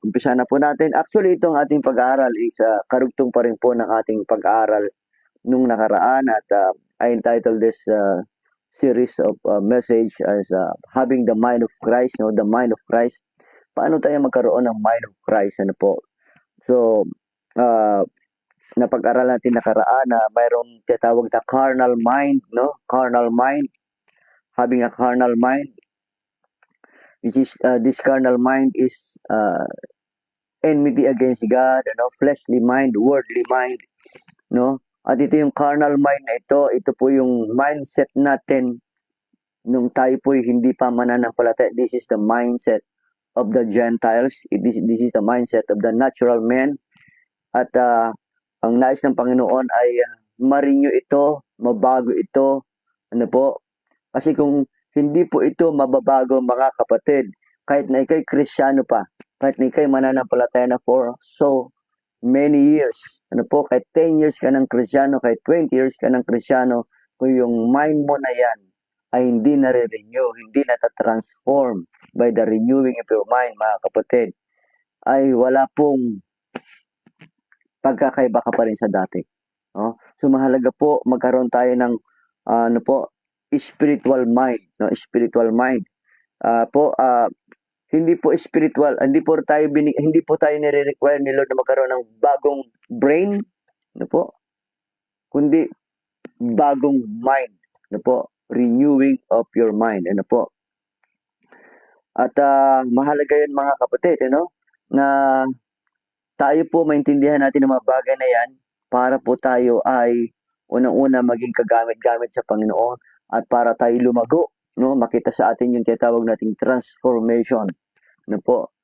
umpisa na po natin. Actually, itong ating pag-aaral is karugtong pa rin po ng ating pag-aaral nung nakaraan at I entitled this series of message as having the mind of Christ, no, the mind of Christ. Paano tayo magkaroon ng mind of Christ, ano po? So, uh, napag-aral natin nakaraan na mayroong tinatawag na carnal mind, no? Carnal mind, having a carnal mind, which is this carnal mind is enmity against God, fleshly mind, worldly mind, no? At ito yung carnal mind na ito po yung mindset natin nung tayo po hindi pa mananampalataya. This is the mindset of the Gentiles. This is the mindset of the natural man. At ang nais ng Panginoon ay ma-renew ito, mabago ito. Ano po? Kasi kung hindi po ito mababago mga kapatid, kahit na ikay Kristyano pa, kahit na ikay mananampalataya na for so many years, ano po, kahit 10 years ka ng Kristyano, kahit 20 years ka ng Kristyano, kung yung mind mo na yan ay hindi nare-renew, hindi natatransform by the renewing of your mind, mga kapatid, ay wala pong pagkakaiba ka pa rin sa dati. No? So mahalaga po magkaroon tayo ng ano po, spiritual mind, no? Spiritual mind. Hindi po spiritual, hindi po tayo nire-require ni Lord na magkaroon ng bagong brain, ano po? Kundi bagong mind, ano po? Renewing of your mind, ano po? At mahalaga 'yan mga kapatid, na tayo po maintindihan natin ang mga bagay na 'yan para po tayo ay unang-una maging kagamit-gamit sa Panginoon at para tayo lumago, no? Makita sa atin yung tinatawag nating transformation, ano po?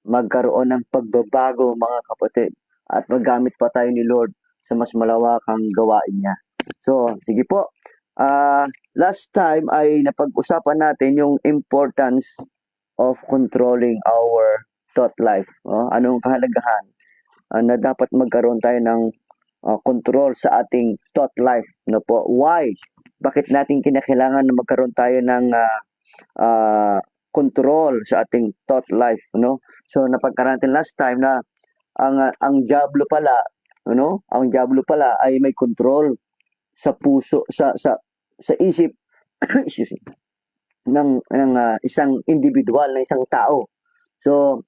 Magkaroon ng pagbabago mga kapatid at maggamit pa tayo ni Lord sa mas malawakang gawain niya. So, sige po. Last time ay napag-usapan natin yung importance of controlling our thought life. Anong kahalagahan na dapat magkaroon tayo ng control sa ating thought life. No po? Why? Bakit natin kinakailangan na magkaroon tayo ng control sa ating thought life, no? So napagkaroon natin last time na ang diablo pala, Ang diablo pala ay may control sa puso, sa isip excuse me, ng isang individual, na isang tao. So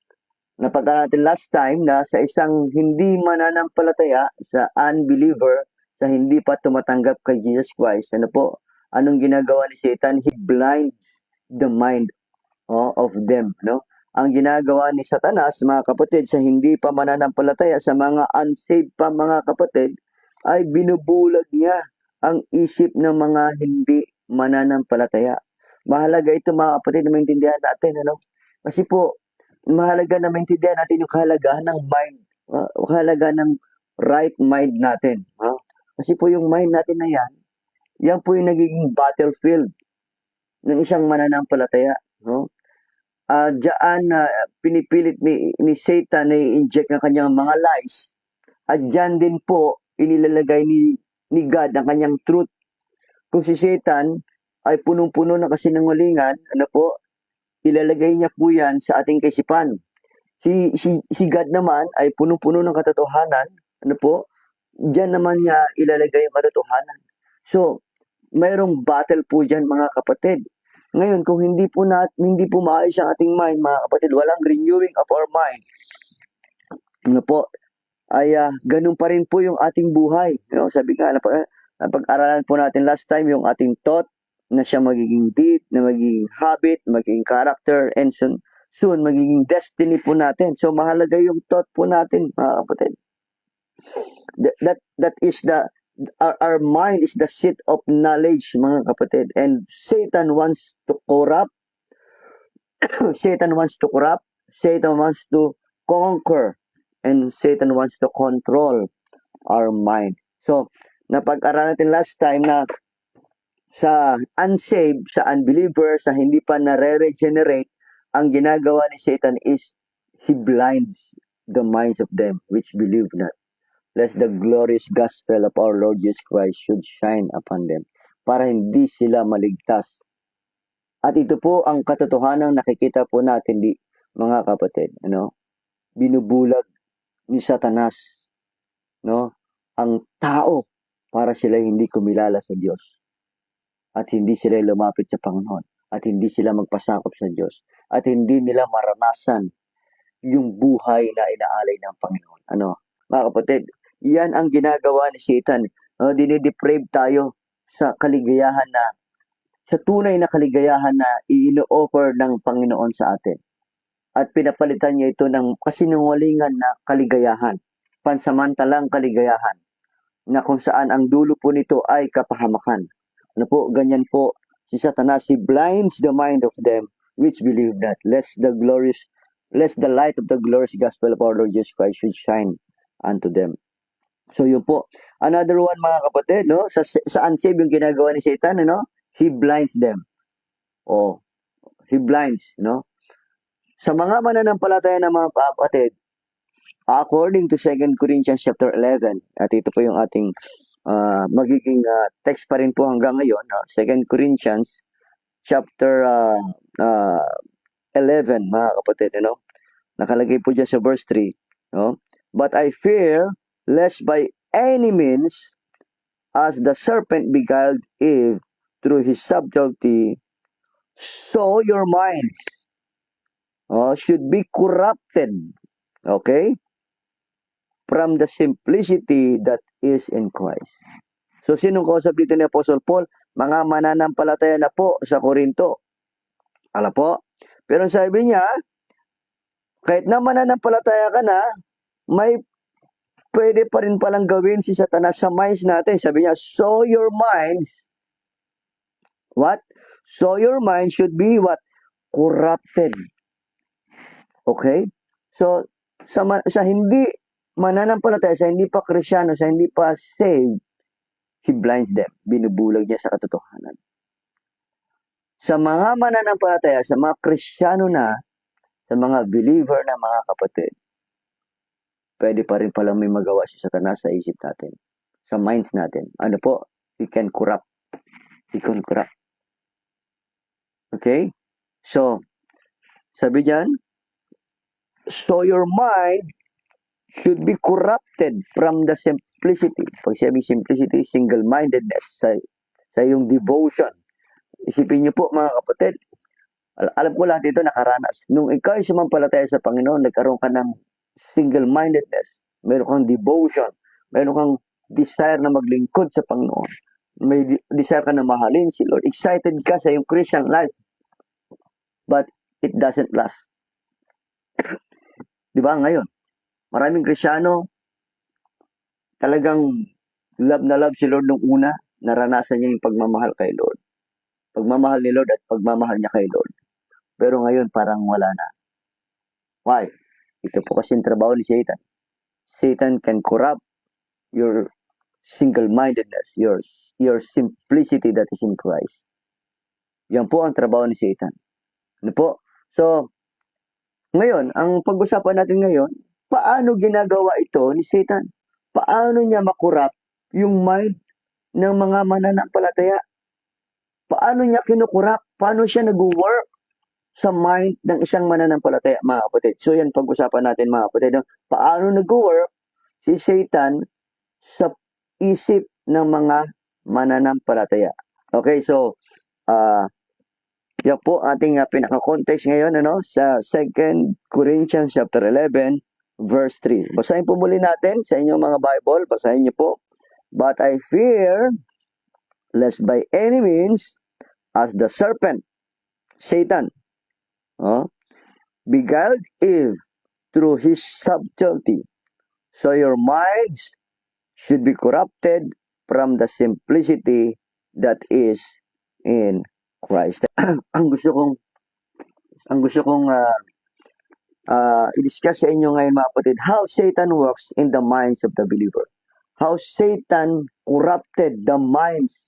napagkaroon natin last time na sa isang hindi mananampalataya, sa unbeliever, sa hindi pa tumatanggap kay Jesus Christ, ano po? Anong ginagawa ni Satan? He blinds the mind of them, no? Ang ginagawa ni Satanas, mga kapatid, sa hindi pa mananampalataya, sa mga unsaved pa mga kapatid, ay binubulag niya ang isip ng mga hindi mananampalataya. Mahalaga ito mga kapatid na maintindihan natin, Kasi po, mahalaga na maintindihan natin yung kahalagahan ng mind, kahalagahan ng right mind natin. Kasi po yung mind natin na yan po yung nagiging battlefield ng isang mananampalataya. Diyan na pinipilit ni Satan na i-inject ng kanyang mga lies, at diyan din po inilalagay ni God ang kanyang truth. Kung si Satan ay punong-puno ng kasinungalingan, ilalagay niya po yan sa ating kaisipan. Si God naman ay punong-puno ng katotohanan, diyan naman niya ilalagay ang katotohanan. So, mayroong battle po diyan mga kapatid. Ngayon, kung hindi po maayos ang ating mind, mga kapatid, walang renewing of our mind, ay ganun pa rin po yung ating buhay. Sabi nga, napag-aralan po natin last time yung ating thought, na siya magiging deed, na magiging habit, magiging character, and soon magiging destiny po natin. So, mahalaga yung thought po natin, mga kapatid. That is our mind is the seat of knowledge, mga kapatid, and Satan wants to corrupt Satan wants to corrupt, Satan wants to conquer, and Satan wants to control our mind. So napag-aralan natin last time na sa unsaved, sa unbeliever, sa hindi pa nare-regenerate, ang ginagawa ni Satan is he blinds the minds of them which believe not, lest the glorious gospel of our Lord Jesus Christ should shine upon them, para hindi sila maligtas. At ito po ang katotohanang nakikita po natin mga kapatid, binubulag ni Satanas, no, ang tao para sila hindi kumilala sa Diyos at hindi sila lumapit sa Panginoon at hindi sila magpasakop sa Diyos at hindi nila maranasan yung buhay na inaalay ng Panginoon. Ano, mga kapatid, yan ang ginagawa ni Satan. Dinideprave tayo sa kaligayahan na, sa tunay na kaligayahan na ino-offer ng Panginoon sa atin. At pinapalitan niya ito ng kasinungalingan na kaligayahan, pansamantalang kaligayahan, na kung saan ang dulo po nito ay kapahamakan. Ano po, ganyan po si Satanas, he blinds the mind of them which believe not, lest the light of the glorious gospel of our Lord Jesus Christ should shine unto them. So yun po. Another one, mga kapatid, no? Sa unsaved yung ginagawa ni Satan, no? He blinds them. He blinds, no? Sa mga mananampalataya ng mga kapatid, according to 2 Corinthians chapter 11, at ito po yung ating magiging text pa rin po hanggang ngayon, 2 Corinthians chapter 11, mga kapatid, no? Nakalagay po dyan sa verse 3, no? But I fear, lest by any means, as the serpent beguiled Eve through his subtlety, so your minds should be corrupted, okay, from the simplicity that is in Christ. So, sinong kausap dito ni Apostle Paul? Mga mananampalataya na po sa Korinto. Alam po? Pero sabi niya, kahit na mananampalataya ka na, may pwede pa rin palang gawin si Satanas sa minds natin. Sabi niya, so your minds, what? So your mind should be what? Corrupted. Okay? So, sa hindi mananampalataya, sa hindi pa Krisyano, sa hindi pa saved, he blinds them. Binubulag niya sa katotohanan. Sa mga mananampalataya, sa mga Krisyano na, sa mga believer na mga kapatid, pwede pa rin palang may magawa si Satanas sa isip natin, sa minds natin. Ano po? He can corrupt. He can corrupt. Okay? So, sabi diyan, so your mind should be corrupted from the simplicity. Pag sabi simplicity, single-mindedness sa iyong devotion. Isipin niyo po, mga kapatid, alam ko lahat ito nakaranas. Nung ikaw ay sumampalataya sa Panginoon, nagkaroon ka ng single-mindedness. Meron kang devotion. Meron kang desire na maglingkod sa Panginoon. May desire ka na mahalin si Lord. Excited ka sa iyong Christian life. But it doesn't last. Di ba ngayon? Maraming Krisyano, talagang love na love si Lord nung una, naranasan niya yung pagmamahal kay Lord. Pagmamahal ni Lord at pagmamahal niya kay Lord. Pero ngayon parang wala na. Why? Ito po kasi yung trabaho ni Satan. Satan can corrupt your single-mindedness, your simplicity that is in Christ. Yan po ang trabaho ni Satan. Ano po? So, ngayon, ang pag-usapan natin ngayon, paano ginagawa ito ni Satan? Paano niya makurap yung mind ng mga mananampalataya? Paano niya kinukurap? Paano siya nag-work sa mind ng isang mananampalataya, mga kapatid? So yan, pag-usapan natin, mga kapatid. Paano nag-work si Satan sa isip ng mga mananampalataya? Okay, so, yan po ating pinaka-context ngayon, sa 2 Corinthians chapter 11, verse 3. Basahin po muli natin sa inyong mga Bible. Basahin niyo po. But I fear, lest by any means, as the serpent, Satan, beguiled Eve through his subtlety, so your minds should be corrupted from the simplicity that is in Christ. ang gusto kong i-discuss sa inyo ngayon, mga kapatid, how Satan works in the minds of the believer. How Satan corrupted the minds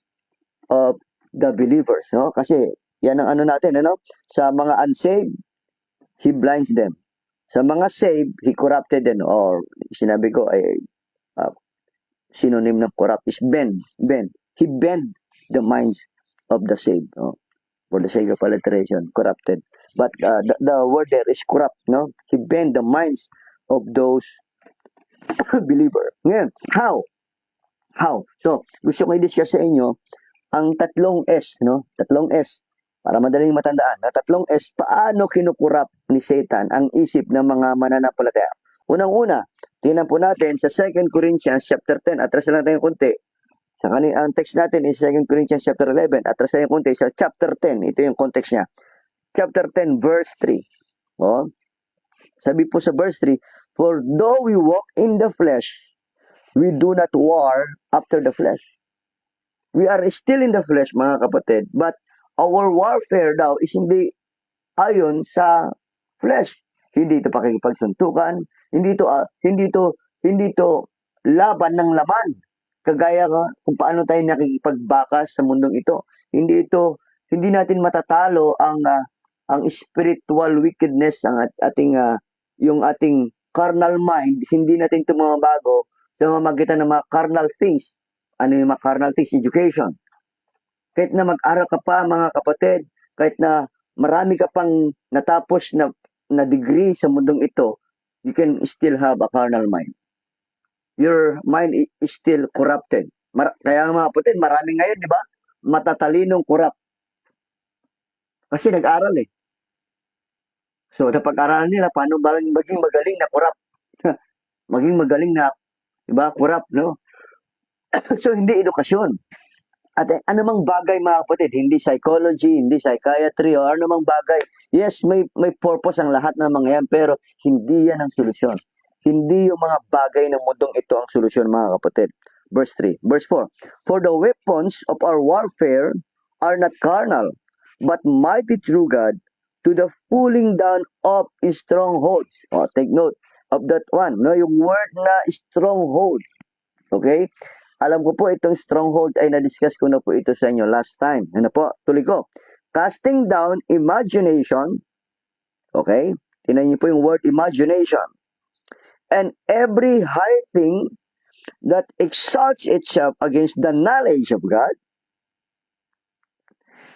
of the believers, Kasi yan ang natin, Sa mga unsaved, he blinds them. Sa mga saved, he corrupted them. Or sinabi ko ay synonym ng corrupt is bend. He bend the minds of the saved. For the sake of alliteration, corrupted. But the word there is corrupt, He bend the minds of those believer. Ngayon, how? How? So, gusto ko i-discuss sa inyo ang tatlong S, no? Tatlong S. Para madaling matandaan, na tatlong S, paano kinukurap ni Satan ang isip ng mga mananampalataya? Unang-una, tingnan po natin sa 2 Corinthians chapter 10, atras na natin yung konti. Ang text natin is 2 Corinthians chapter 11, atras na yung konti sa chapter 10. Ito yung context niya. Chapter 10, verse 3. Oh, sabi po sa verse 3, for though we walk in the flesh, we do not war after the flesh. We are still in the flesh, mga kapatid, but our warfare daw is hindi ayon sa flesh. Hindi ito pakikipagsuntukan, hindi ito laban ng laman. Kagaya kung paano tayo nakikipagbakas sa mundong ito. Hindi natin matatalo ang spiritual wickedness, ang yung ating carnal mind, hindi natin ito mabago sa mamagitan ng mga carnal things. Ano yung mga carnal things? Education. Kahit na mag-aral ka pa, mga kapatid, kahit na marami ka pang natapos na degree sa mundong ito, you can still have a carnal mind. Your mind is still corrupted. Kaya mga kapatid, marami ngayon, di ba? Matatalinong corrupt. Kasi nag-aral eh. So, napag-aralan nila, paano maging magaling na corrupt? Maging magaling na, di ba, corrupt, no? So, hindi edukasyon. At anumang bagay, mga kapatid, hindi psychology, hindi psychiatry, o anumang bagay. Yes, may purpose ang lahat ng mga yan, pero hindi yan ang solusyon. Hindi yung mga bagay ng mundong ito ang solusyon, mga kapatid. Verse 3. Verse 4. For the weapons of our warfare are not carnal, but mighty through God to the pulling down of strongholds. Oh, take note of that one. No, yung word na strongholds. Okay? Alam ko po itong stronghold ay na-discuss ko na po ito sa inyo last time. Ano po? Tuloy ko. Casting down imagination. Okay? Tingnan niyo po yung word imagination. And every high thing that exalts itself against the knowledge of God,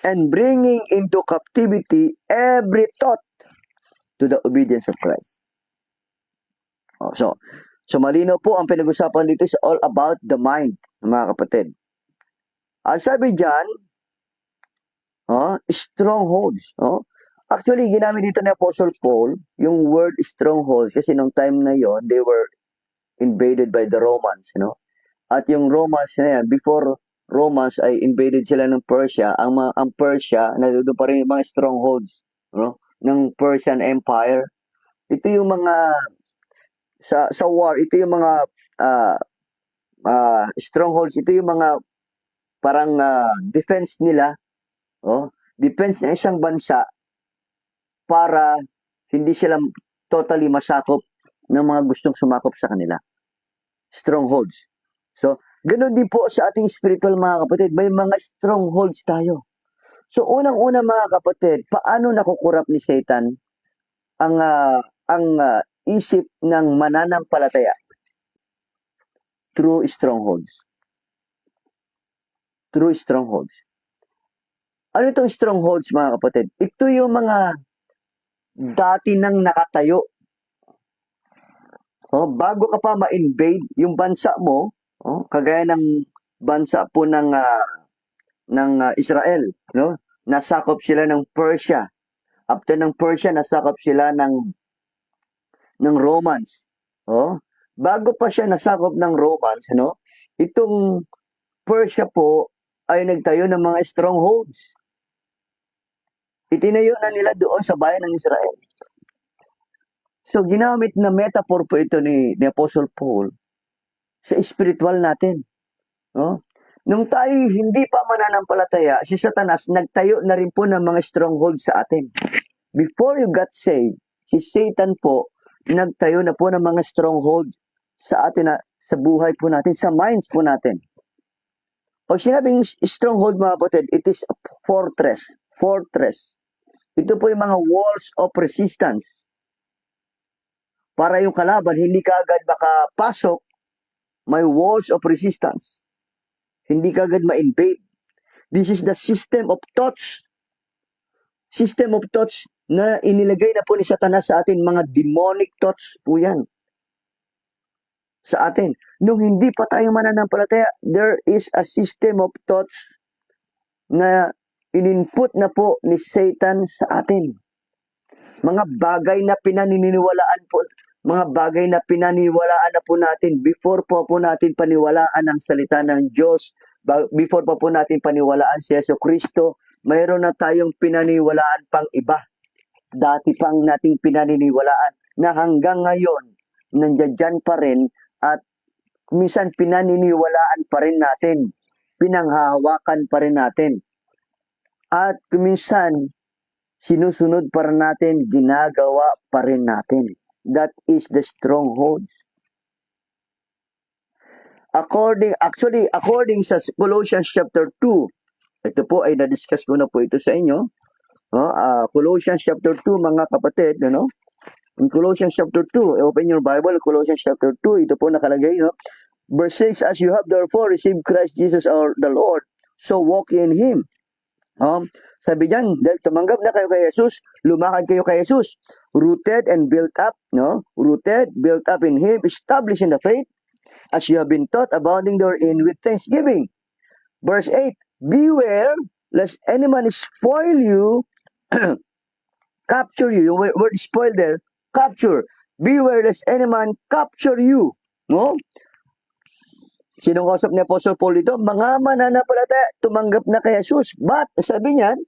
and bringing into captivity every thought to the obedience of Christ. Oh, so malino po ang pinag-usapan dito is all about the mind, mga kapatid. Ang sabi dyan, strongholds. Actually, ginamit dito ni Apostle Paul yung word strongholds kasi nung time na yon they were invaded by the Romans. At yung Romans na yan, before Romans ay invaded sila ng Persia. Ang Persia, nandoon pa rin yung mga strongholds ng Persian Empire. Ito yung mga sa war, ito yung mga strongholds, ito yung mga parang defense nila, defense ng isang bansa para hindi sila totally masakop ng mga gustong sumakop sa kanila. Strongholds. So, ganoon din po sa ating spiritual, mga kapatid, may mga strongholds tayo. So, unang-una, mga kapatid, paano nakukurap ni Satan ang isip ng mananampalataya? Through strongholds. Through strongholds. Ano itong strongholds, mga kapatid? Ito yung mga dati nang nakatayo. Bago ka pa ma-invade yung bansa mo, kagaya ng bansa po ng Israel, nasakop sila ng Persia. After ng Persia, nasakop sila ng Romans. Bago pa siya nasakop ng Romans, itong Persia po ay nagtayo ng mga strongholds. Itinayo na nila doon sa bayan ng Israel. So, ginamit na metaphor po ito ni Apostle Paul sa spiritual natin. Nung tayo hindi pa mananampalataya, si Satanas nagtayo na rin po ng mga strongholds sa atin. Before you got saved, si Satan po nagtayo na po ng mga strongholds sa atin, sa buhay po natin, sa minds po natin. Pag sinabing stronghold, mga kapatid, it is a fortress. Fortress. Ito po yung mga walls of resistance. Para yung kalaban, hindi ka agad makapasok, may walls of resistance. Hindi ka agad ma-invade. This is the system of thoughts. System of thoughts na inilagay na po ni Satanas sa atin, mga demonic thoughts po yan. sa atin. Nung hindi pa tayo mananampalataya, there is a system of thoughts na in-input na po ni Satan sa atin. Mga bagay na pinaniniwalaan po, mga bagay na pinaniwalaan na po natin before po natin paniwalaan ang salita ng Diyos, before po natin paniwalaan si Yesu Kristo, mayroon na tayong pinaniwalaan pang iba. Dati pang nating pinaniniwalaan na hanggang ngayon, nandiyan pa rin at minsan pinaniniwalaan pa rin natin, pinanghahawakan pa rin natin. At minsan, sinusunod pa rin natin, ginagawa pa rin natin. That is the strongholds. According sa Colossians chapter 2, ito po ay na-discuss ko na po ito sa inyo. Colossians chapter 2, mga kapatid, in Colossians chapter 2, open your Bible, Colossians chapter 2, ito po nakalagay, verse 6, as you have therefore received Christ Jesus our the Lord, so walk in Him. Sabi diyan, dahil tumanggap na kayo kay Jesus, lumakad kayo kay Jesus, rooted and built up, rooted, built up in Him, established in the faith, as you have been taught, abounding therein with thanksgiving. Verse 8, beware lest any man spoil you, capture you. Yung word spoil there, capture. Beware lest any man capture you. No? Sinong kausap ni Apostle Paul dito? Mga mananampalataya, tumanggap na kay Jesus. But, sabi niyan,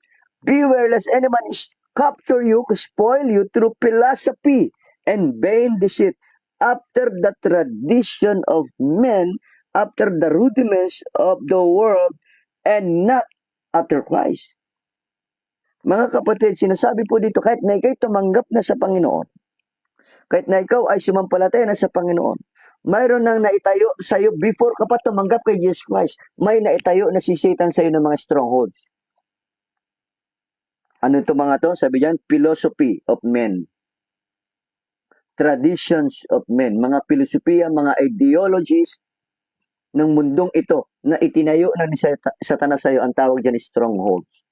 beware lest any man capture you, spoil you through philosophy and vain deceit, after the tradition of men, after the rudiments of the world, and not after Christ. Mga kapatid, sinasabi po dito, kahit na ikaw tumanggap na sa Panginoon, kahit na ikaw ay sumampalataya na sa Panginoon, mayroon nang naitayo sa iyo before ka pa tumanggap kay Jesus Christ, may naitayo na si Satan sa iyo ng mga strongholds. Ano ito mga to? Sabi diyan, philosophy of men. Traditions of men. Mga filosofiya, mga ideologies ng mundong ito na itinayo na ni Satanas sa iyo, ang tawag diyan strongholds.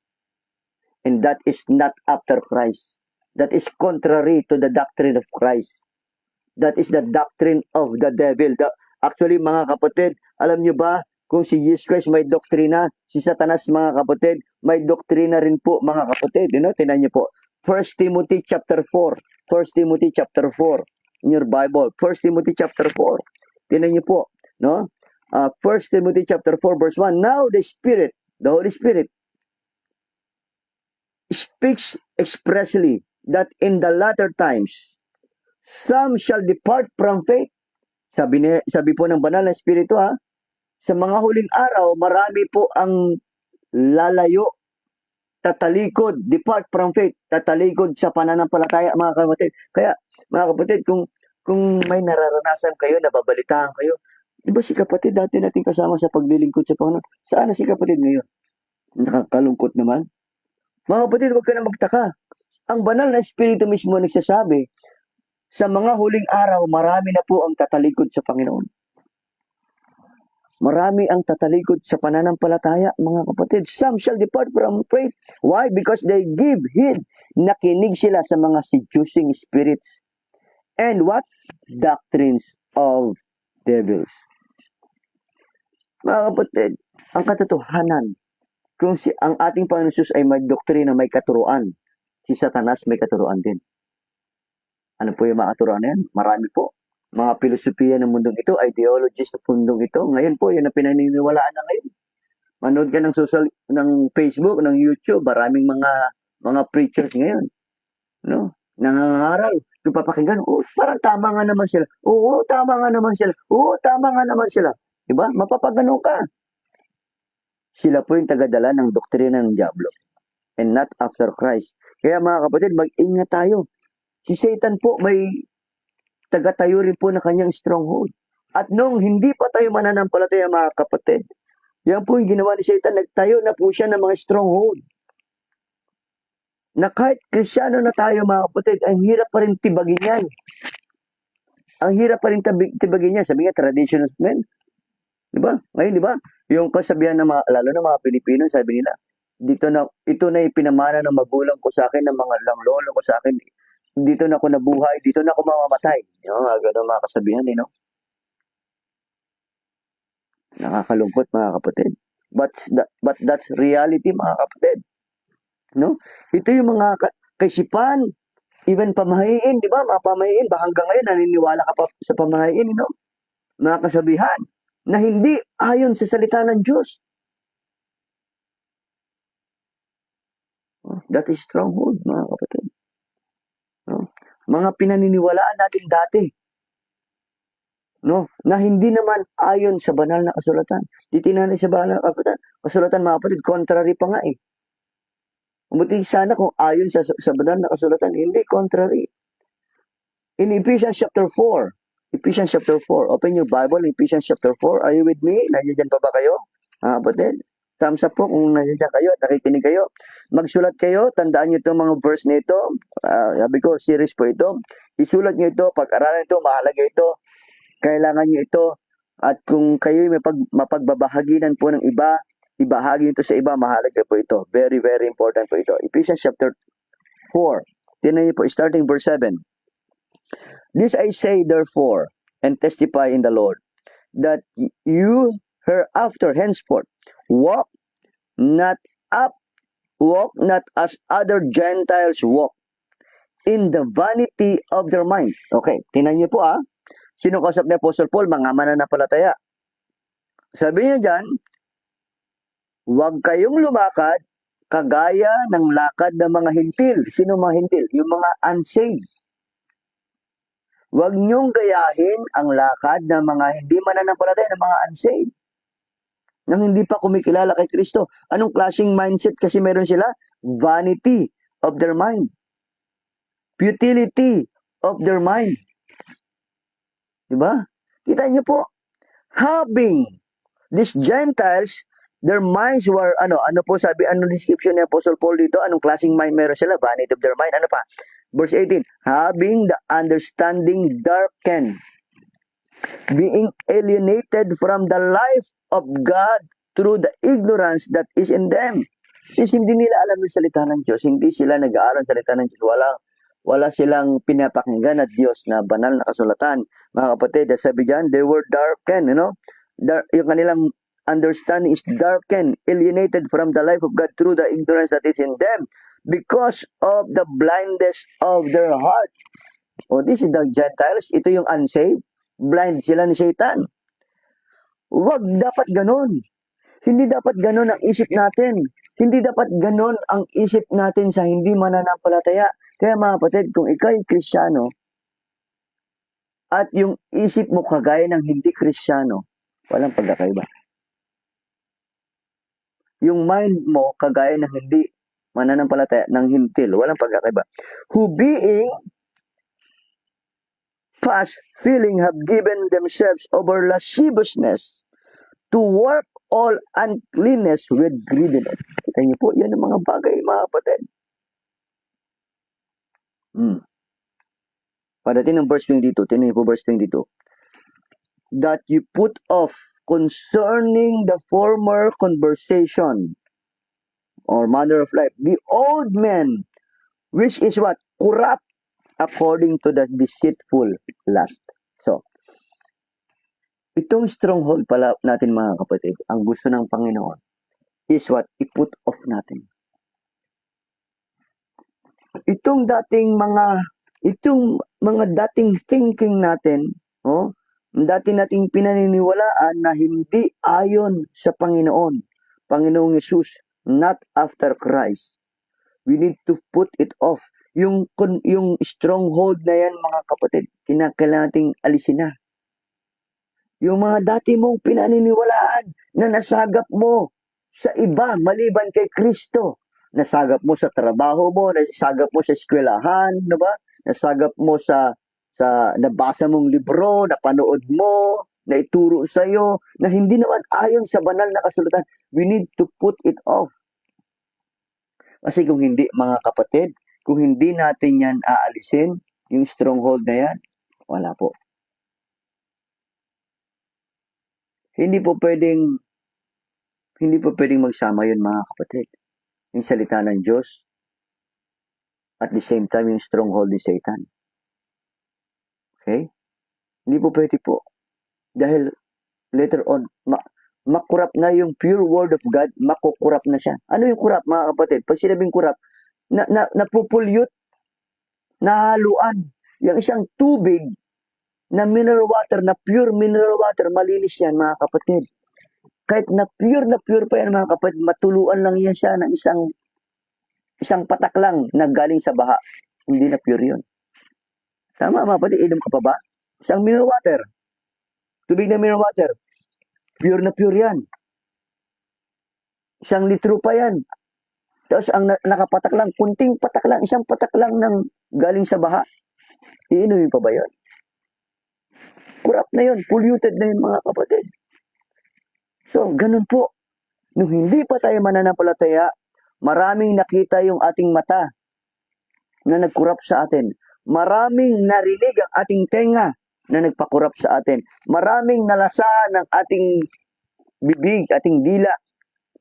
And that is not after Christ. That is contrary to the doctrine of Christ. That is the doctrine of the devil. Actually, mga kapatid, alam nyo ba, kung si Jesus Christ may doktrina, si Satanas, mga kapatid, may doktrina rin po, mga kapatid. Tinan nyo po. 1 Timothy chapter 4. 1 Timothy chapter 4 in your Bible. 1 Timothy chapter 4. Tinan nyo po. 1 Timothy chapter 4 verse 1. Now the Holy Spirit, speaks expressly that in the latter times, some shall depart from faith. Sabi po ng banal na Espiritu, sa mga huling araw, marami po ang lalayo, tatalikod, depart from faith, tatalikod sa pananampalataya, mga kapatid. Kaya, mga kapatid, kung may nararanasan kayo, nababalitaan kayo, di ba si kapatid dati natin kasama sa paglilingkod sa Panginoon? Saan na si kapatid ngayon? Nakakalungkot naman. Mga kapatid, huwag ka na magtaka. Ang banal na Espiritu mismo nagsasabi, sa mga huling araw, marami na po ang tatalikod sa Panginoon. Marami ang tatalikod sa pananampalataya, mga kapatid. Some shall depart from faith. Why? Because they give heed. Nakinig sila sa mga seducing spirits. And what? Doctrines of devils. Mga kapatid, ang katotohanan, kung ang ating Panginoon Jesus ay may doktrina, may katuruan, si Satanas may katuruan din. Ano po yung mga katuruan na yan? Marami po. Mga filosofiya ng mundong ito, ideologies ng mundong ito. Ngayon po, yun ang pinaniniwalaan na ngayon. Manood ka ng Facebook, ng YouTube, maraming mga preachers ngayon. Nangangaral. Kung papakinggan, parang tama nga naman sila. Oo, tama nga naman sila. Oo, tama nga naman sila. Diba? Mapapagano ka. Sila po yung tagadala ng doktrina ng Diablo and not after Christ. Kaya mga kapatid, mag-ingat tayo. Si Satan po may tagatayo rin po na kanyang stronghold. At nung hindi pa tayo mananampalataya, mga kapatid, yan po yung ginawa ni Satan, nagtayo na po siya ng mga stronghold. Na kahit Krisyano na tayo, mga kapatid, ang hirap pa rin tibagin yan. Ang hirap pa rin tibagin yan. Sabi nga, tradition of men. Diba? Ngayon, diba? Yung kasabihan ng lalo na mga Pilipino, sabi nila, ito na ipinamana ng magulang ko sa akin, ng mga lolo ko sa akin. Dito na ako nabuhay, dito na ako mamamatay. Ganun mga kasabihan, Nakakalungkot mga kapatid. But that's reality mga kapatid. No? Ito yung mga kaisipan, even pamahiin, di ba? Mga pamahiin, ba hanggang ngayon naniniwala ka pa sa pamahiin, no? Mga kasabihan na hindi ayon sa salita ng Diyos. That is stronghold, mga kapatid. No? Mga pinaniniwalaan natin dati, no, na hindi naman ayon sa banal na kasulatan. Titingnan sa banal na kasulatan, mga kapatid, contrary pa nga eh. Umuti sana kung ayon sa banal na kasulatan, hindi, contrary. In Ephesians chapter 4, open your Bible, Ephesians chapter 4, are you with me? Nandiyan pa ba kayo? Mga kapatid, thumbs up po kung nandiyan kayo at nakikinig kayo. Magsulat kayo, tandaan nyo itong mga verse nito. Sabi ko, series po ito. Isulat nyo ito, pag-aralan ito, mahalaga ito. Kailangan nyo ito. At kung kayo may mapagbabahaginan po ng iba, ibahagi ito sa iba, mahalaga po ito. Very, very important po ito. Ephesians chapter 4. Tingnan niyo po, starting verse 7. This I say therefore, and testify in the Lord, that you hereafter henceforth walk not as other Gentiles walk, in the vanity of their mind. Okay, tingnan niyo po Sino kausap ni Apostle Paul? Mga mananampalataya. Sabi niya dyan, huwag kayong lumakad kagaya ng lakad ng mga hintil. Sino mga hintil? Yung mga unsaved. Huwag niyong gayahin ang lakad ng mga hindi mananampalataya, ng mga unsaved. Nang hindi pa kumikilala kay Kristo. Anong klaseng mindset kasi meron sila? Vanity of their mind. Futility of their mind. Diba? Kita niyo po, having these Gentiles, their minds were, ano po sabi, description ni Apostle Paul dito? Anong klaseng mind meron sila? Vanity of their mind. Ano pa? Verse 18, having the understanding darkened, being alienated from the life of God through the ignorance that is in them. Since hindi nila alam yung salita ng Diyos, hindi sila nag-aaral ng salita ng Diyos, wala silang pinapakinggan at Diyos na banal na kasulatan. Mga kapatid, sabi dyan, they were darkened, yung kanilang understanding is darkened, alienated from the life of God through the ignorance that is in them, because of the blindness of their heart. This is the Gentiles, ito yung unsaved, blind sila ni Satan. Huwag dapat ganun. Hindi dapat ganun ang isip natin. Hindi dapat ganun ang isip natin sa hindi mananampalataya. Kaya mga kapatid, kung ikaw ay Kristiyano, at yung isip mo kagaya ng hindi Kristiyano, walang pagkakaiba. Yung mind mo kagaya ng hindi mananampalataya, ng hintil, walang pagkakaiba. Who being past feeling have given themselves over lasciviousness to work all uncleanness with greediness. Kita niyo po, yan ang mga bagay, mga kapatid. Padating ng verse 22, tinan niyo po verse 22. That you put off concerning the former conversation or manner of life, the old man, which is what? Corrupt according to the deceitful lust. So, itong stronghold pala natin mga kapatid, ang gusto ng Panginoon is what? I-put off natin. Itong mga dating thinking natin, dati nating pinaniniwalaan na hindi ayon sa Panginoon, Panginoong Yesus, not after Christ. We need to put it off. Yung stronghold na yan, mga kapatid, kinakailangan nating alisin na. Yung mga dati mong pinaniniwalaan na nasagap mo sa iba maliban kay Kristo. Nasagap mo sa trabaho mo, nasagap mo sa eskwelahan, nasagap mo sa nabasa mong libro, napanood mo, na ituro sa iyo, na hindi naman ayon sa banal na kasulatan. We need to put it off. Kasi kung hindi, mga kapatid, kung hindi natin yan aalisin, yung stronghold na yan, wala po. Hindi po pwedeng magsama yun, mga kapatid. Yung salita ng Diyos, at the same time, yung stronghold ni Satan. Okay? Hindi po pwede po. Dahil later on, makurap na yung pure word of God, makukurap na siya. Ano yung kurap, mga kapatid? Pag sinabing kurap, napupulyot, nahaluan. Yung isang tubig na mineral water, na pure mineral water, malinis yan, mga kapatid. Kahit na pure pa yan, mga kapatid, matuluan lang yan siya ng isang patak lang na galing sa baha. Hindi na pure yun. Tama, mga kapatid, inom ka pa ba? Isang mineral water, tubig na mineral water, pure na pure yan. Isang litro pa yan. Tapos ang nakapatak lang, kunting patak lang, isang patak lang ng galing sa baha. Iinumin pa ba yun? Kurap na yun, polluted na yun, mga kapatid. So, ganun po. Nung hindi pa tayo mananampalataya, maraming nakita yung ating mata na nagkurap sa atin. Maraming narinig ang ating tenga na nagpakurap sa atin. Maraming nalasa ng ating bibig, ating dila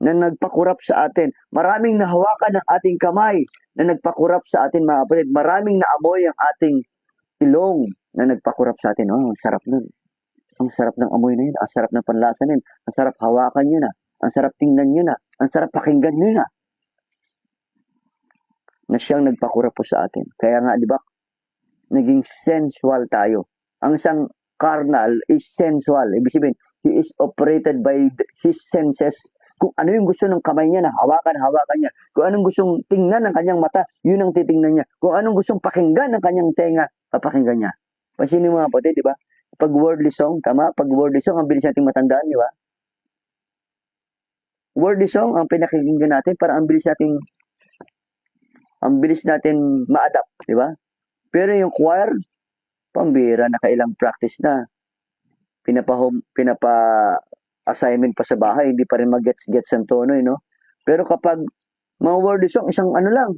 na nagpakurap sa atin. Maraming nahawakan ng ating kamay na nagpakurap sa atin, mga kapatid. Maraming naamoy ang ating ilong na nagpakurap sa atin. Oh, sarap nun. Ang sarap ng amoy na yun. Ang sarap ng panlasa na yun. Ang sarap hawakan nyo na. Ang sarap tingnan nyo na. Ang sarap pakinggan nyo na. Na siyang nagpakurap po sa atin. Kaya nga, di ba, naging sensual tayo. Ang isang carnal is sensual. Ibig sabihin, he is operated by his senses. Kung ano yung gusto ng kamay niya na hawakan niya. Kung anong gustong tingnan ng kanyang mata, yun ang titingnan niya. Kung anong gustong pakinggan ng kanyang tenga, papakinggan niya. Pansinin mo mga kapatid, di ba? Pag wordly song, tama? Pag wordly song, ang bilis nating matandaan, di ba? Wordly song, ang pinakikinggan natin, para ang bilis natin ma-adapt, di ba? Pero yung choir, pambira, nakailang practice na. Pinapa-assignment pa sa bahay, hindi pa rin mag-gets ang tono, no? Pero kapag mga wordly song, isang ano lang.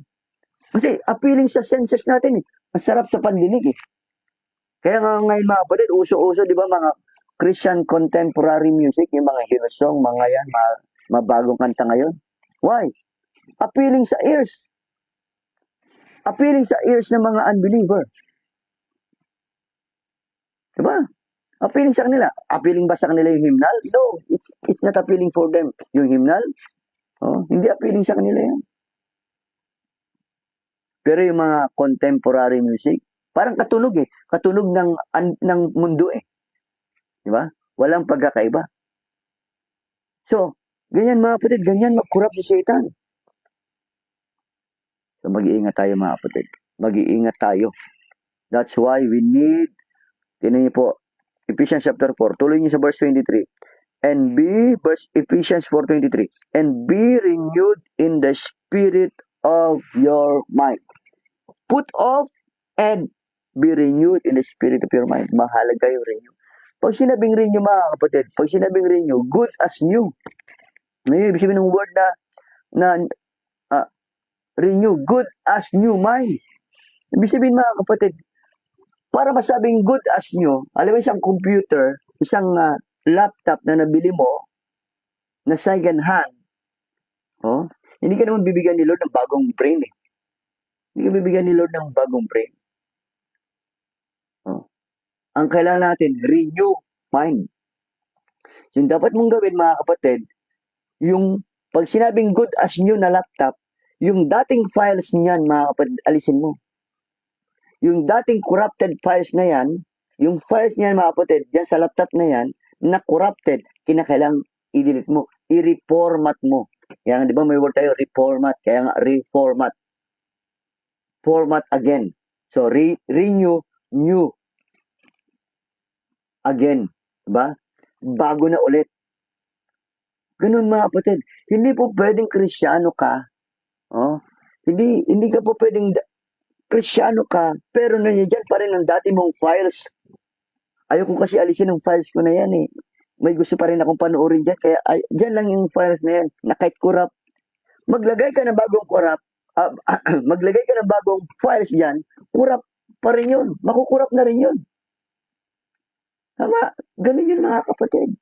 Kasi appealing sa senses natin, ang sarap sa pandinig, eh. Kaya nga ngayon, mga kapatid, uso-uso, di ba, mga Christian contemporary music, yung mga hymn song, mga yan, mabagong kanta ngayon. Why? Appealing sa ears. Appealing sa ears ng mga unbeliever. Diba? Appealing sa kanila. Appealing ba sa kanila yung hymnal? No, it's not appealing for them. Yung hymnal, hindi appealing sa kanila yan. Pero yung mga contemporary music, parang katunog eh. Katunog ng mundo eh. Diba? Walang pagkakaiba. So, ganyan mga kapatid, ganyan magkurap si Satan. So, mag-iingat tayo mga kapatid. Mag-iingat tayo. That's why we need, tinan niyo po, Ephesians chapter 4, tuloy niyo sa verse 23. Ephesians 4:23, and be renewed in the spirit of your mind. Put off and be renewed in the spirit of your mind. Mahalaga yung renew. Pag sinabing renew, mga kapatid, pag sinabing renew, good as new. Ngayon, ibig sabihin ng word na renew, good as new mind. Ibig sabihin, mga kapatid, para masabing good as new, alam mo, isang computer, isang laptop na nabili mo, na second hand, hindi ka naman bibigyan ni Lord ng bagong brain eh. Hindi ka bibigyan ni Lord ng bagong brain. Ang kailangan natin, renew mind. So, yung dapat mong gawin, mga kapatid, yung pag sinabing good as new na laptop, yung dating files niyan, mga kapatid, alisin mo. Yung dating corrupted files na yan, yung files niyan, mga kapatid, dyan sa laptop na yan, na corrupted, kinakailang i-delete mo, i-reformat mo. Kaya nga, di ba may word tayo, reformat, kaya nga, reformat. Format again. So, renew, new. Again. Diba? Bago na ulit. Ganun mga kapatid. Hindi po pwedeng Krisyano ka. Hindi ka po pwedeng Krisyano ka, pero nandiyan pa rin ang dati mong files. Ayoko kasi alisin ang files ko na yan eh. May gusto pa rin akong panoorin dyan, kaya dyan lang yung files na yan, na kahit corrupt. Maglagay ka ng bagong corrupt, maglagay ka ng bagong files dyan, corrupt pa rin yun. Makukurap na rin yun. Tama, ganun yun mga kapatid.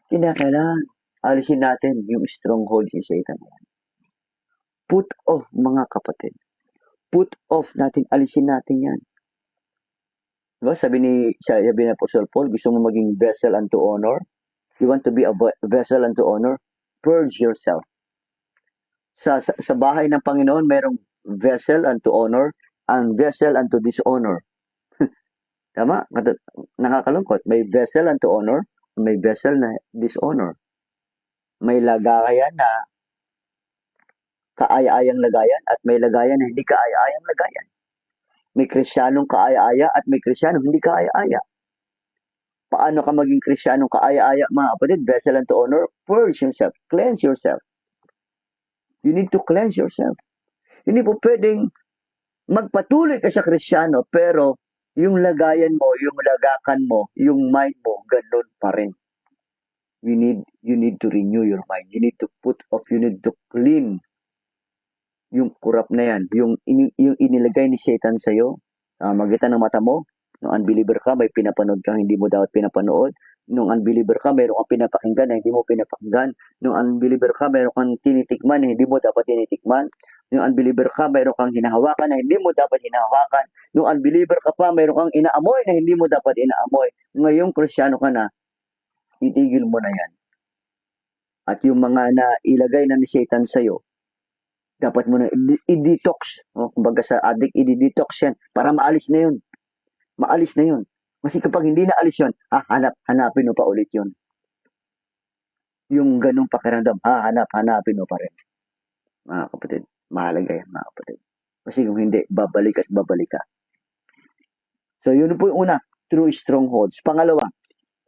Kinakailangan, alisin natin yung stronghold si Satan. Put off mga kapatid. Put off natin, alisin natin yan. Diba? Sabi ni Apostle Paul, gusto mo maging vessel unto honor? You want to be a vessel unto honor? Purge yourself. Sa bahay ng Panginoon, mayroong vessel unto honor and vessel unto dishonor. Tama? Nakakalungkot. May vessel unto honor, may vessel na dishonor. May lagayan na kaaya-ayang lagayan at may lagayan na hindi kaaya-ayang lagayan. May Kristiyanong kaaya-aya at may Kristiyanong hindi kaaya-aya. Paano ka maging Kristiyanong kaaya-aya, mga kapatid? Vessel unto honor, purge yourself, cleanse yourself. You need to cleanse yourself. Hindi po pwedeng magpatuloy ka sa Kristiyano, pero yung lagayan mo, yung lagakan mo, yung mind mo, ganun pa rin. You need to renew your mind. You need to you need to clean yung kurap na yan. Yung inilagay ni Satan sa'yo, magitan ng mata mo, nung unbeliever ka, may pinapanood kang hindi mo dapat pinapanood. Nung unbeliever ka, mayroon kang pinapakinggan na hindi mo pinapakinggan. Nung unbeliever ka, mayroon kang tinitikman na hindi mo dapat tinitikman. Nung unbeliever ka, mayroon kang hinahawakan na hindi mo dapat hinahawakan. Nung unbeliever ka pa, mayroon kang inaamoy na hindi mo dapat inaamoy. Ngayong Kristiyano ka na, itigil mo na yan. At yung mga nailagay na ni Satan sa'yo, dapat mo na i-detox. Kumbaga sa addict, i-detox yan para maalis na yun. Maalis na yun. Kasi kapag hindi na alis yun, hanapin mo pa ulit yun. Yung ganung pakiramdam, hanapin mo pa rin. Mga kapatid, mahalaga yan, mga kapatid. Kasi kung hindi, babalik at babalik ka. So, yun po yung una, true strongholds. Pangalawa,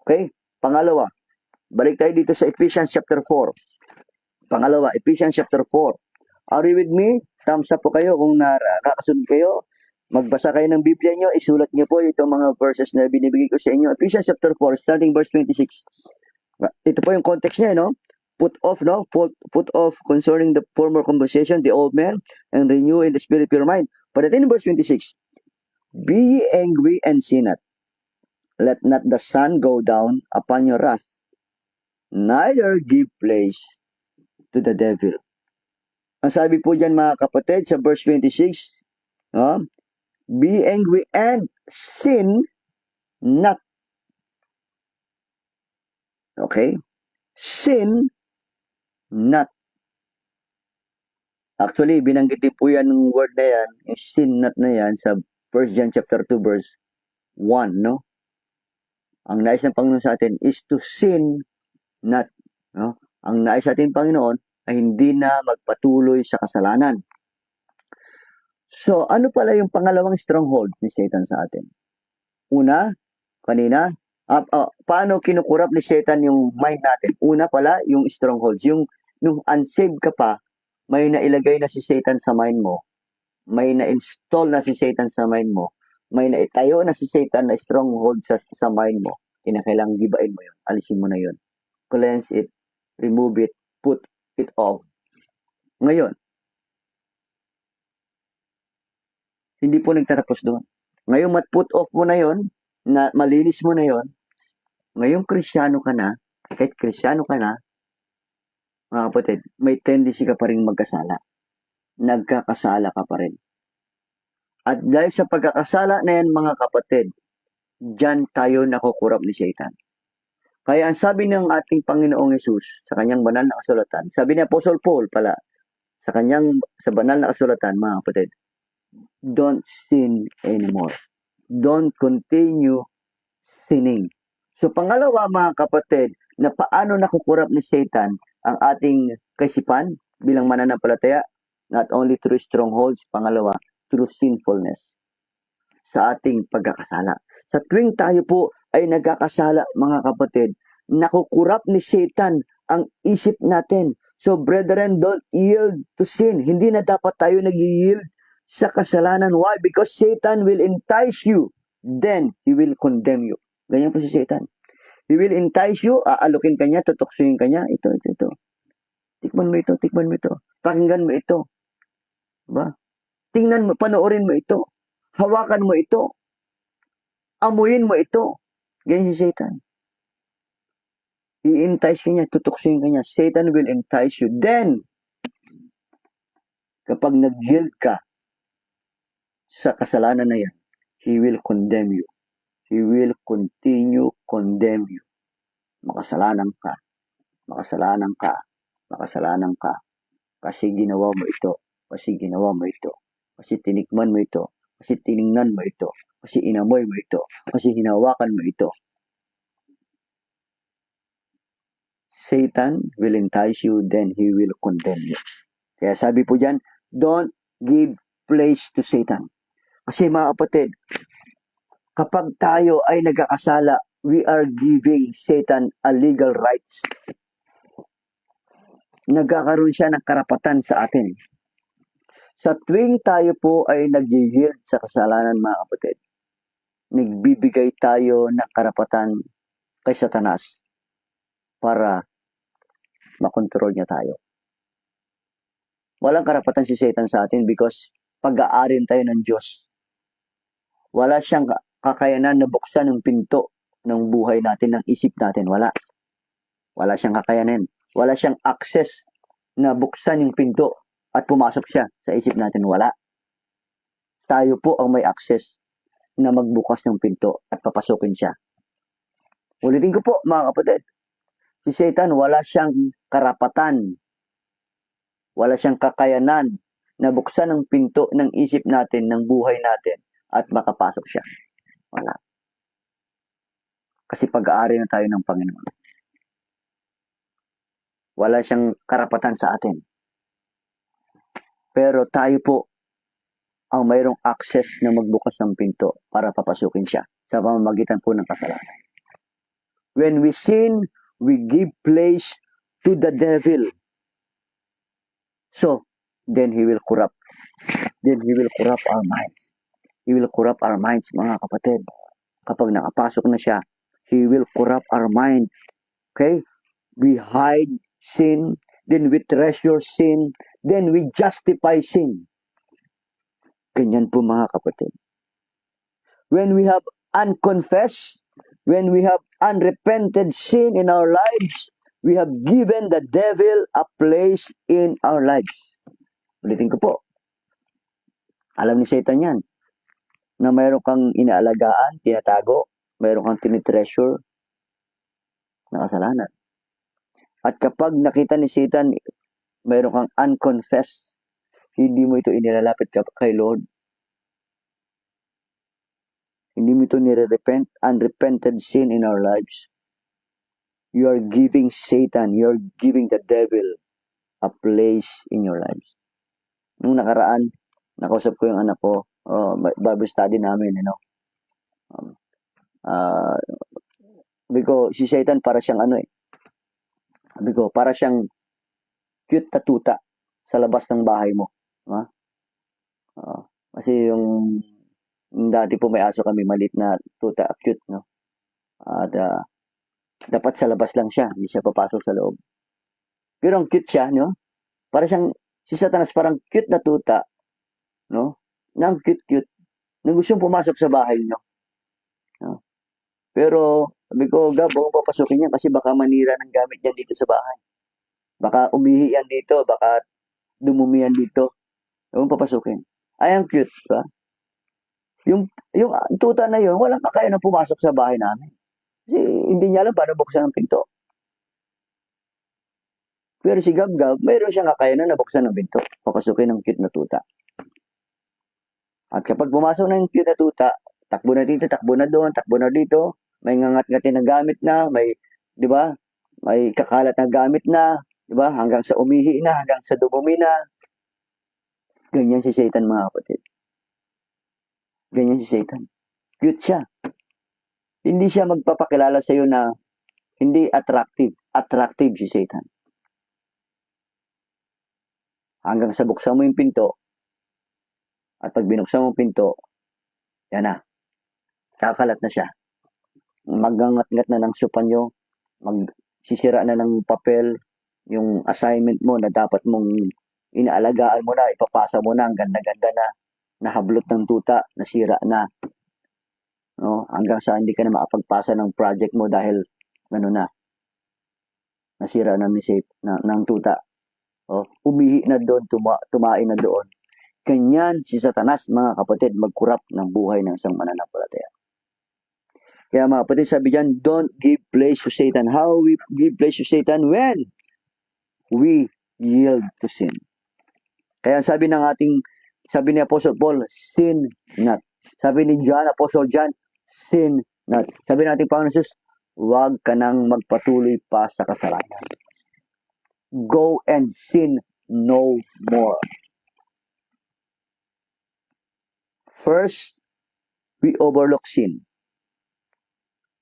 okay? Pangalawa, balik tayo dito sa Ephesians chapter 4. Pangalawa, Ephesians chapter 4. Are you with me? Thumbs up po kayo kung nakakasunod kayo. Magbasa kayo ng Biblia nyo, isulat nyo po itong mga verses na binibigay ko sa inyo. Ephesians chapter 4, starting verse 26. Ito po yung context niya, no? Put off concerning the former conversation, the old man, and renew in the spirit your mind. But in verse 26, be ye angry and sin not. Let not the sun go down upon your wrath, neither give place to the devil. Ang sabi po dyan, mga kapatid, sa verse 26, be angry and sin not. Okay? Sin not. Actually, binanggit din po yan ng word na yan, yung sin not na yan, sa 1 John chapter 2 verse 1, no? Ang nais ng Panginoon sa atin is to sin not. No? Ang nais sa atin, Panginoon, ay hindi na magpatuloy sa kasalanan. So, ano pala yung pangalawang stronghold ni Satan sa atin? Una, kanina, paano kinukurap ni Satan yung mind natin? Una pala, yung strongholds. Nung unsaved ka pa, may nailagay na si Satan sa mind mo. May na-install na si Satan sa mind mo. May naitayo na si Satan na stronghold sa mind mo. Kinakailangang gibain mo yun. Alisin mo na yun. Cleanse it, remove it, put it off. Ngayon, hindi po nagtatapos doon. Ngayon, mat-put off mo na yon, na malinis mo na yon. Ngayong Kristiyano ka na, kahit Kristiyano ka na, mga kapatid, may tendency ka pa rin magkasala. Nagkakasala ka pa rin. At dahil sa pagkakasala na yan, mga kapatid, dyan tayo nakukurap ni Satan. Kaya ang sabi ng ating Panginoong Yesus sa kanyang banal na kasulatan, sabi ni Apostle Paul pala, sa banal na kasulatan, mga kapatid, don't sin anymore. Don't continue sinning. So pangalawa, mga kapatid, na paano nakukurap ni Satan ang ating kaisipan bilang mananampalataya, not only through strongholds, pangalawa, through sinfulness sa ating pagkakasala. Sa tuwing tayo po ay nagkakasala, mga kapatid, nakukurap ni Satan ang isip natin. So brethren, don't yield to sin. Hindi na dapat tayo nag-yield sa kasalanan. Why? Because Satan will entice you. Then, he will condemn you. Ganyan po si Satan. He will entice you, aalukin ka niya, tutuksuhin ka niya, ito. Tikman mo ito. Pakinggan mo ito. Diba? Tingnan mo, panoorin mo ito. Hawakan mo ito. Amuyin mo ito. Ganyan si Satan. I-entice ka niya, tutuksuhin ka niya. Satan will entice you. Then, kapag nag-yield ka sa kasalanan na yan, he will condemn you. He will continue condemn you. makasalanan ka, makasalanan ka, makasalanan ka, kasi ginawa mo ito, kasi ginawa mo ito, kasi tinikman mo ito, kasi tiningnan mo ito, kasi inamoy mo ito, kasi hinawakan mo ito. Satan will entice you, then he will condemn you. Kaya sabi po dyan, don't give place to Satan. Kasi mga kapatid, kapag tayo ay nagkakasala, we are giving Satan a legal rights. Nagkakaroon siya ng karapatan sa atin. Sa tuwing tayo po ay nag-yield sa kasalanan, mga kapatid, nagbibigay tayo ng karapatan kay Satanas para makontrol niya tayo. Walang karapatan si Satan sa atin because pag-aarin tayo ng Diyos. Wala siyang kakayanan na buksan ng pinto ng buhay natin, ng isip natin. Wala. Wala siyang kakayanan. Wala siyang access na buksan yung pinto at pumasok siya sa isip natin. Wala. Tayo po ang may access na magbukas ng pinto at papasukin siya. Ulitin ko po, mga kapatid. Si Satan, wala siyang karapatan, wala siyang kakayanan na buksan ng pinto ng isip natin, ng buhay natin, at makapasok siya. Wala. Kasi pag-aari na tayo ng Panginoon. Wala siyang karapatan sa atin. Pero tayo po ang mayroong access na magbukas ng pinto para papasukin siya sa pamamagitan po ng kasalanan. When we sin, we give place to the devil. So, then he will corrupt. Then he will corrupt our minds. He will corrupt our minds, mga kapatid. Kapag nakapasok na siya, he will corrupt our mind. Okay? We hide sin, then we treasure sin, then we justify sin. Ganyan po, mga kapatid. When we have unconfessed, when we have unrepented sin in our lives, we have given the devil a place in our lives. Ulitin ko po. Alam ni Satan yan, na mayroon kang inaalagaan, tinatago, mayroon kang tinitreasure na kasalanan. At kapag nakita ni Satan, mayroon kang unconfessed, hindi mo ito inilalapit kay Lord. Hindi mo ito nire-repent, unrepented sin in our lives. You are giving Satan, you are giving the devil a place in your lives. Nung nakaraan, nakausap ko yung anak ko, Bible study namin, you know. Sabi ko, si Satan para siyang sabi ko, para siyang cute na tuta sa labas ng bahay mo. Kasi yung dati po may aso kami, maliit na tuta, cute, no? At dapat sa labas lang siya, hindi siya papasok sa loob. Pero ang cute siya, no? Para siyang, si Satanas parang cute na tuta, no? Nang cute, na gustong pumasok sa bahay, no? Pero, sabi ko, Gab, huwag papasukin yan kasi baka manira ng gamit yan dito sa bahay. Baka umihi yan dito, baka dumumi yan dito. Huwag papasukin. Ay, ang cute, ba? Yung tuta na yun, walang kakaya na pumasok sa bahay namin. Kasi hindi niya alam paano buksan ang pinto. Pero si Gab-Gab, mayroon siyang kakayanan na buksan ng pinto. Papasukin ng cute na tuta. At kapag pumasok ng cute na tuta, takbo na dito, takbo na doon, takbo na dito, may ngangat-ngatin na gamit na, may, di ba, may kakalat na gamit na, di ba, hanggang sa umihi na, hanggang sa dumumi na. Ganyan si Satan, mga kapatid. Ganyan si Satan. Cute siya. Hindi siya magpapakilala sa iyo na hindi attractive. Attractive si Satan. Hanggang sa buksan mo yung pinto, at pag binuksan mo yung pinto, yan na. Kakalat na siya. Magangat-ngat na ng supanyo, magsisira na ng papel, yung assignment mo na dapat mong inaalagaan mo na, ipapasa mo na, ang ganda-ganda na, nahablot ng tuta, nasira na. No? Hanggang sa hindi ka na makapagpasa ng project mo dahil nasira na ng tuta. Umihi na doon, tumain na doon. Ganyan si Satanas, mga kapatid, mag-corrupt ng buhay ng isang mananampalataya. Kaya mga kapatid, sabi diyan, don't give place to Satan. How we give place to Satan? When we yield to sin. Kaya sabi ni Apostle Paul, sin not. Sabi ni John, Apostle John, sin not. Sabi natin, Panginoon Jesus, huwag ka nang magpatuloy pa sa kasalanan. Go and sin no more. First, we overlook sin.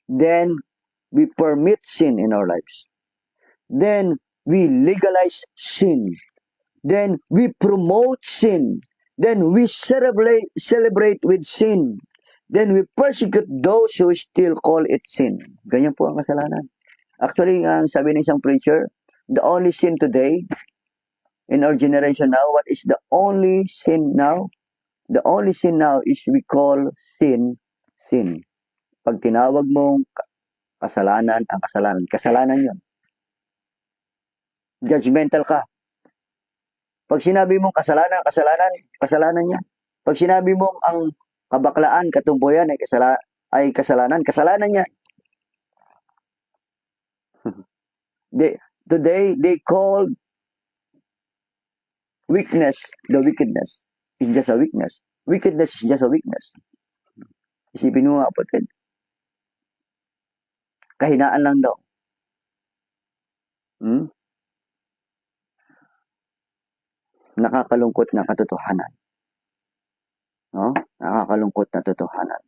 Then, we permit sin in our lives. Then, we legalize sin. Then, we promote sin. Then, we celebrate with sin. Then, we persecute those who still call it sin. Ganyan po ang kasalanan. Actually, sabi ng isang preacher, the only sin today, in our generation now, what is the only sin now? The only sin now is we call sin, sin. Pag tinawag mong kasalanan, ang kasalanan, kasalanan yun. Judgmental ka. Pag sinabi mong kasalanan, kasalanan yan. Pag sinabi mong ang kabaklaan, katumboyan ay kasalanan, kasalanan yan. Today, they call weakness, the wickedness is just a weakness. Wickedness is just a weakness. Isipin mo nga, kapatid. Kahinaan lang daw. Nakakalungkot na katotohanan. No? Nakakalungkot na totohanan.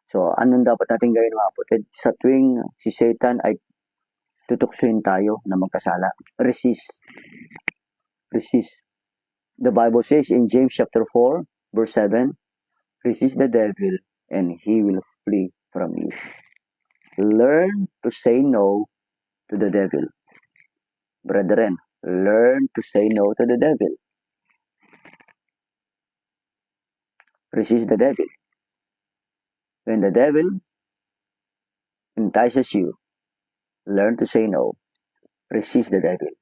So, anong dapat natin gawin mga kapatid? Sa tuwing si Satan ay tutuksuin tayo na magkasala, resist. Resist. The Bible says in James chapter 4, verse 7, resist the devil and he will flee from you. Learn to say no to the devil. Brethren, learn to say no to the devil. Resist the devil. When the devil entices you, learn to say no. Resist the devil.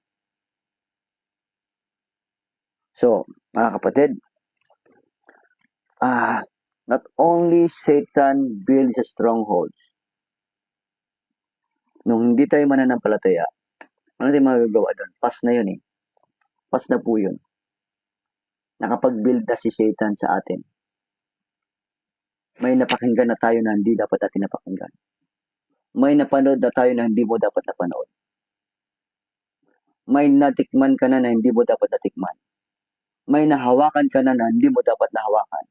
So, mga kapatid, not only Satan builds a strongholds. Nung hindi tayo mananampalataya, ano tayo magagawa doon? Pas na yun eh. Pas na po yun. Nakapag-build na si Satan sa atin. May napakinggan na tayo na hindi dapat natin napakinggan. May napanood na tayo na hindi mo dapat napanood. May natikman ka na hindi mo dapat natikman. May nahawakan ka na hindi mo dapat nahawakan.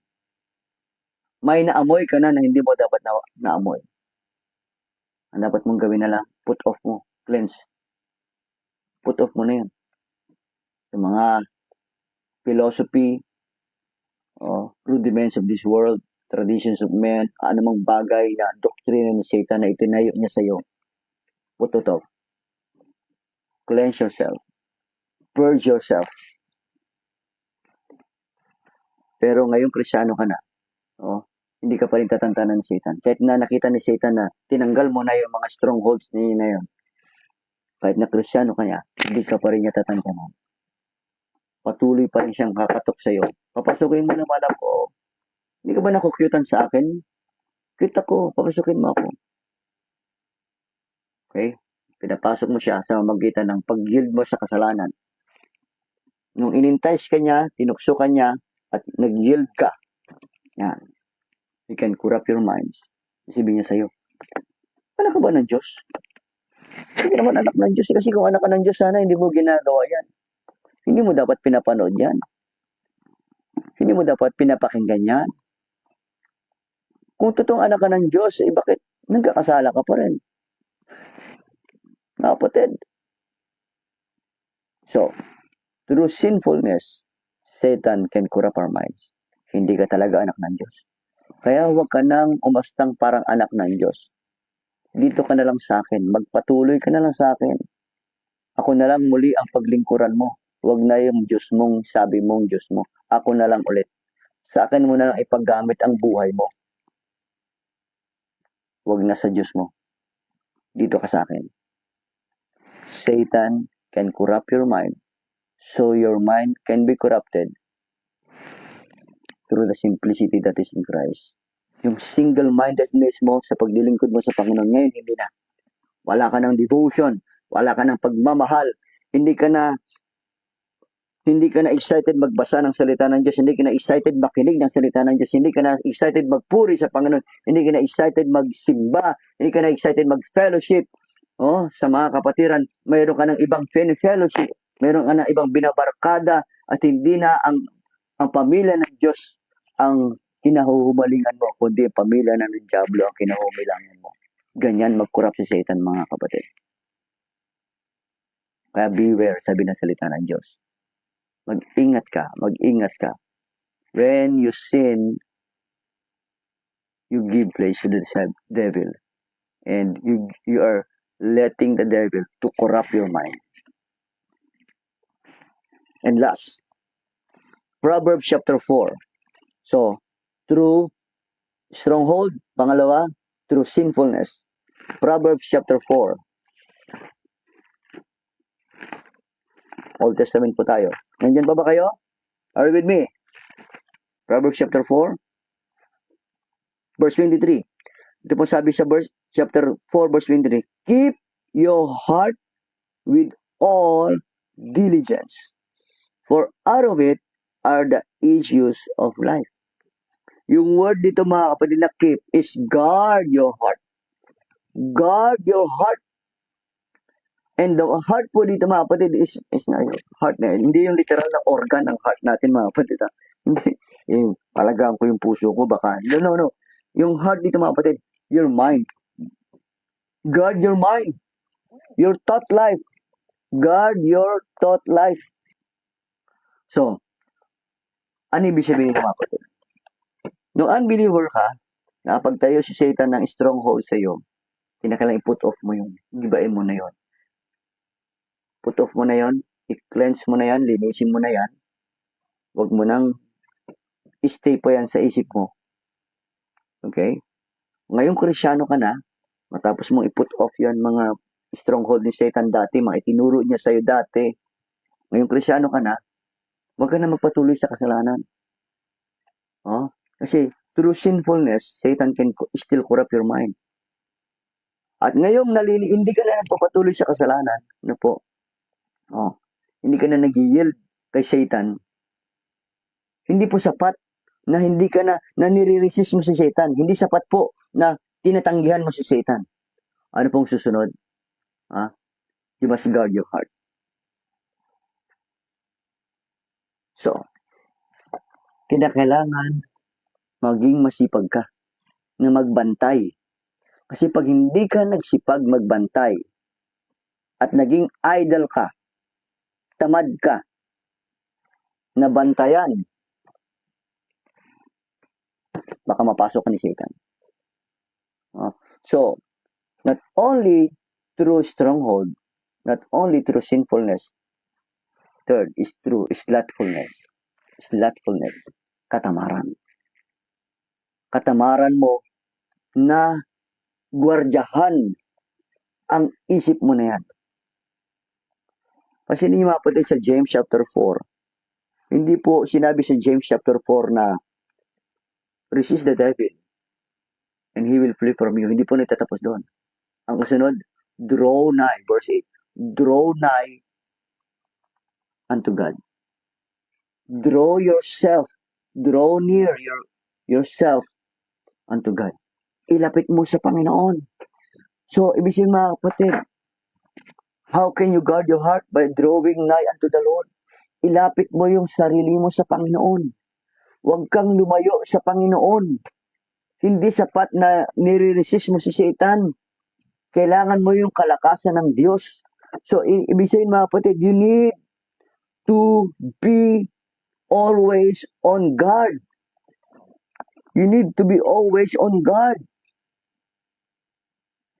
May naamoy ka na hindi mo dapat naamoy. Ang dapat mong gawin na lang, put off mo, cleanse. Put off mo na yun. Yung mga philosophy, rudiments of this world, traditions of men, anumang bagay na doktrina ni Satan na itinayo niya sa iyo. Put it off. Cleanse yourself. Purge yourself. Pero ngayong Kristyano ka na, hindi ka pa rin tatantanan ni Satan. Kahit na nakita ni Satan na tinanggal mo na yung mga strongholds niya na yun, kahit na Kristyano ka niya, hindi ka pa rin niya tatantanan. Patuloy pa rin siyang kakatok sa iyo. Papasukin mo naman ako. Hindi ka ba nakukyutan sa akin? Cute ako. Papasukin mo ako. Okay? Pinapasok mo siya sa mamagitan ng pag-yield mo sa kasalanan. Nung inintice ka niya, tinukso ka niya, at nag-yield ka. Yan. You can corrupt your minds. Sabihin niya sa'yo, anak ka ba ng Diyos? Hindi naman anak ng Diyos. Kasi kung anak ka ng Diyos, sana hindi mo ginagawa yan. Hindi mo dapat pinapanood yan. Hindi mo dapat pinapakinggan yan. Kung totoong anak ka ng Diyos, bakit nagkakasala ka pa rin? Kapatid. So, through sinfulness, Satan can corrupt our minds. Hindi ka talaga anak ng Diyos. Kaya huwag ka nang umastang parang anak ng Diyos. Dito ka na lang sa akin. Magpatuloy ka na lang sa akin. Ako na lang muli ang paglingkuran mo. Huwag na yung Diyos mong sabi mong Diyos mo. Ako na lang ulit. Sa akin mo na lang ipaggamit ang buhay mo. Huwag na sa Diyos mo. Dito ka sa akin. Satan can corrupt your mind. So your mind can be corrupted through the simplicity that is in Christ. Yung single-mindedness mo sa paglilingkod mo sa Panginoon ngayon, hindi na. Wala ka ng devotion, wala ka ng pagmamahal, hindi ka na excited magbasa ng salita ng Diyos, hindi ka na excited makinig ng salita ng Diyos, hindi ka na excited magpuri sa Panginoon, hindi ka na excited magsimba, hindi ka na excited mag-fellowship. Sa mga kapatiran, mayroon ka ng ibang fellowship, mayroon ka ng ibang binabarkada, at hindi na ang pamilya ng Diyos ang kinahuhumalingan mo, kundi ang pamilya na ng Diablo ang kinahuhumalingan mo. Ganyan mag-corrupt si Satan, mga kapatid. Kaya beware, sabi ng salita ng Diyos. Mag-ingat ka. When you sin, you give place to the devil. And you are letting the devil to corrupt your mind. And last, Proverbs chapter 4. So, through stronghold, pangalawa, through sinfulness. Proverbs chapter 4. Old Testament po tayo. Nandyan pa ba kayo? Are you with me? Proverbs chapter 4, verse 23. Ito po sabi sa chapter 4, verse 23. Keep your heart with all diligence, for out of it are the issues of life. Yung word dito, mga kapatid, na keep is guard your heart. Guard your heart. And the heart po dito, mga kapatid, is not heart na. Hindi yung literal na organ ng heart natin, mga kapatid. Hindi. Palagaan ko yung puso ko, baka. No. Yung heart dito, mga kapatid, your mind. Guard your mind. Your thought life. Guard your thought life. So, ano ibig sabihin ng mga kapatid? Nung unbeliever ka, nakapagtayo si Satan ng stronghold sa iyo, kinakailangan i-put off mo yun. Gibain mo na yun. Put off mo na yun. I-cleanse mo na yan. Linisin mo na yan. Huwag mo nang stay pa yan sa isip mo. Okay? Ngayong Krisyano ka na, matapos mong i-put off yan mga stronghold ni Satan dati, mga itinuro niya sa'yo dati, ngayong Krisyano ka na, huwag ka na magpatuloy sa kasalanan. Kasi through sinfulness, Satan can still corrupt your mind. At ngayong hindi ka na nagpapatuloy sa kasalanan, ano po? Hindi ka na nag-yield kay Satan. Hindi po sapat na hindi ka na nire-resist mo si Satan. Hindi sapat po na tinatanggihan mo si Satan. Ano pong susunod? You must guard your heart. So, kinakailangan maging masipag ka na magbantay. Kasi pag hindi ka nagsipag magbantay at naging idle ka, tamad ka, na bantayan, baka mapasok ka ni Satan. So, not only through stronghold, not only through sinfulness, third is through slothfulness. Slothfulness, katamaran. Katamaran mo na gwardyahan ang isip mo na yan. Kasi hindi mapatid sa James chapter 4. Hindi po sinabi sa James chapter 4 na resist the devil and he will flee from you. Hindi po natatapos doon. Ang kasunod, draw nigh, verse 8. Draw nigh unto God. Draw near yourself unto God. Ilapit mo sa Panginoon. So, ibig sabihin mga kapatid, how can you guard your heart? By drawing nigh unto the Lord. Ilapit mo yung sarili mo sa Panginoon. Huwag kang lumayo sa Panginoon. Hindi sapat na nire-resist mo si Satan. Kailangan mo yung kalakasan ng Diyos. So, ibig sabihin mga kapatid, you need to be always on guard. You need to be always on guard.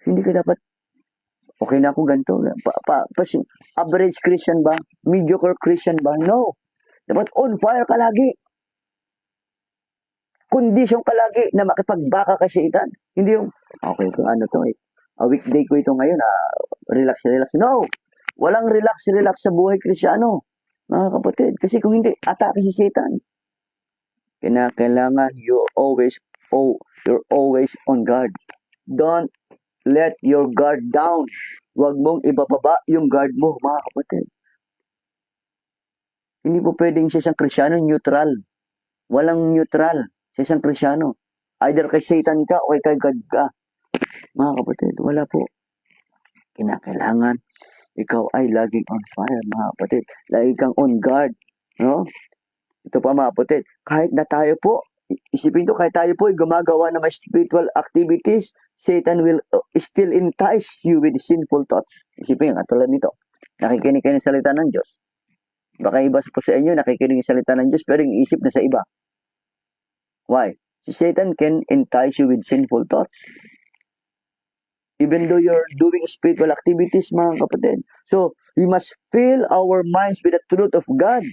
Hindi ka dapat, okay na ako ganito. Average Christian ba? Mediocre Christian ba? No. Dapat on fire ka lagi. Kondisyon ka lagi na makipagbaka kay Satan. Hindi yung, okay, ito ano to eh. A weekday ko ito ngayon, relax. No. Walang relax sa buhay Krisyano. Mga kapatid. Kasi kung hindi, atake si Satan. Kailangan you always you're always on guard. Don't let your guard down. Huwag mong ibababa yung guard mo, mga kapatid. Hindi po pwedeng sa isang Kristyano neutral. Walang neutral sa isang Kristyano. Either kay Satan ka o kay God ka. Mga kapatid, wala po. Kinakailangan ikaw ay laging on fire, mga kapatid. Lagi kang on guard. No? Ito pa, mga kapatid. Kahit na tayo po, isipin ko, kahit tayo po ay gumagawa ng mga spiritual activities, Satan will still entice you with sinful thoughts. Isipin nga, tulad nito. Nakikinig kayo ng salita ng Diyos. Baka iba po sa inyo, nakikinig ng salita ng Diyos, pero yung isip na sa iba. Why? Si Satan can entice you with sinful thoughts. Even though you're doing spiritual activities, mga kapatid. So, we must fill our minds with the truth of God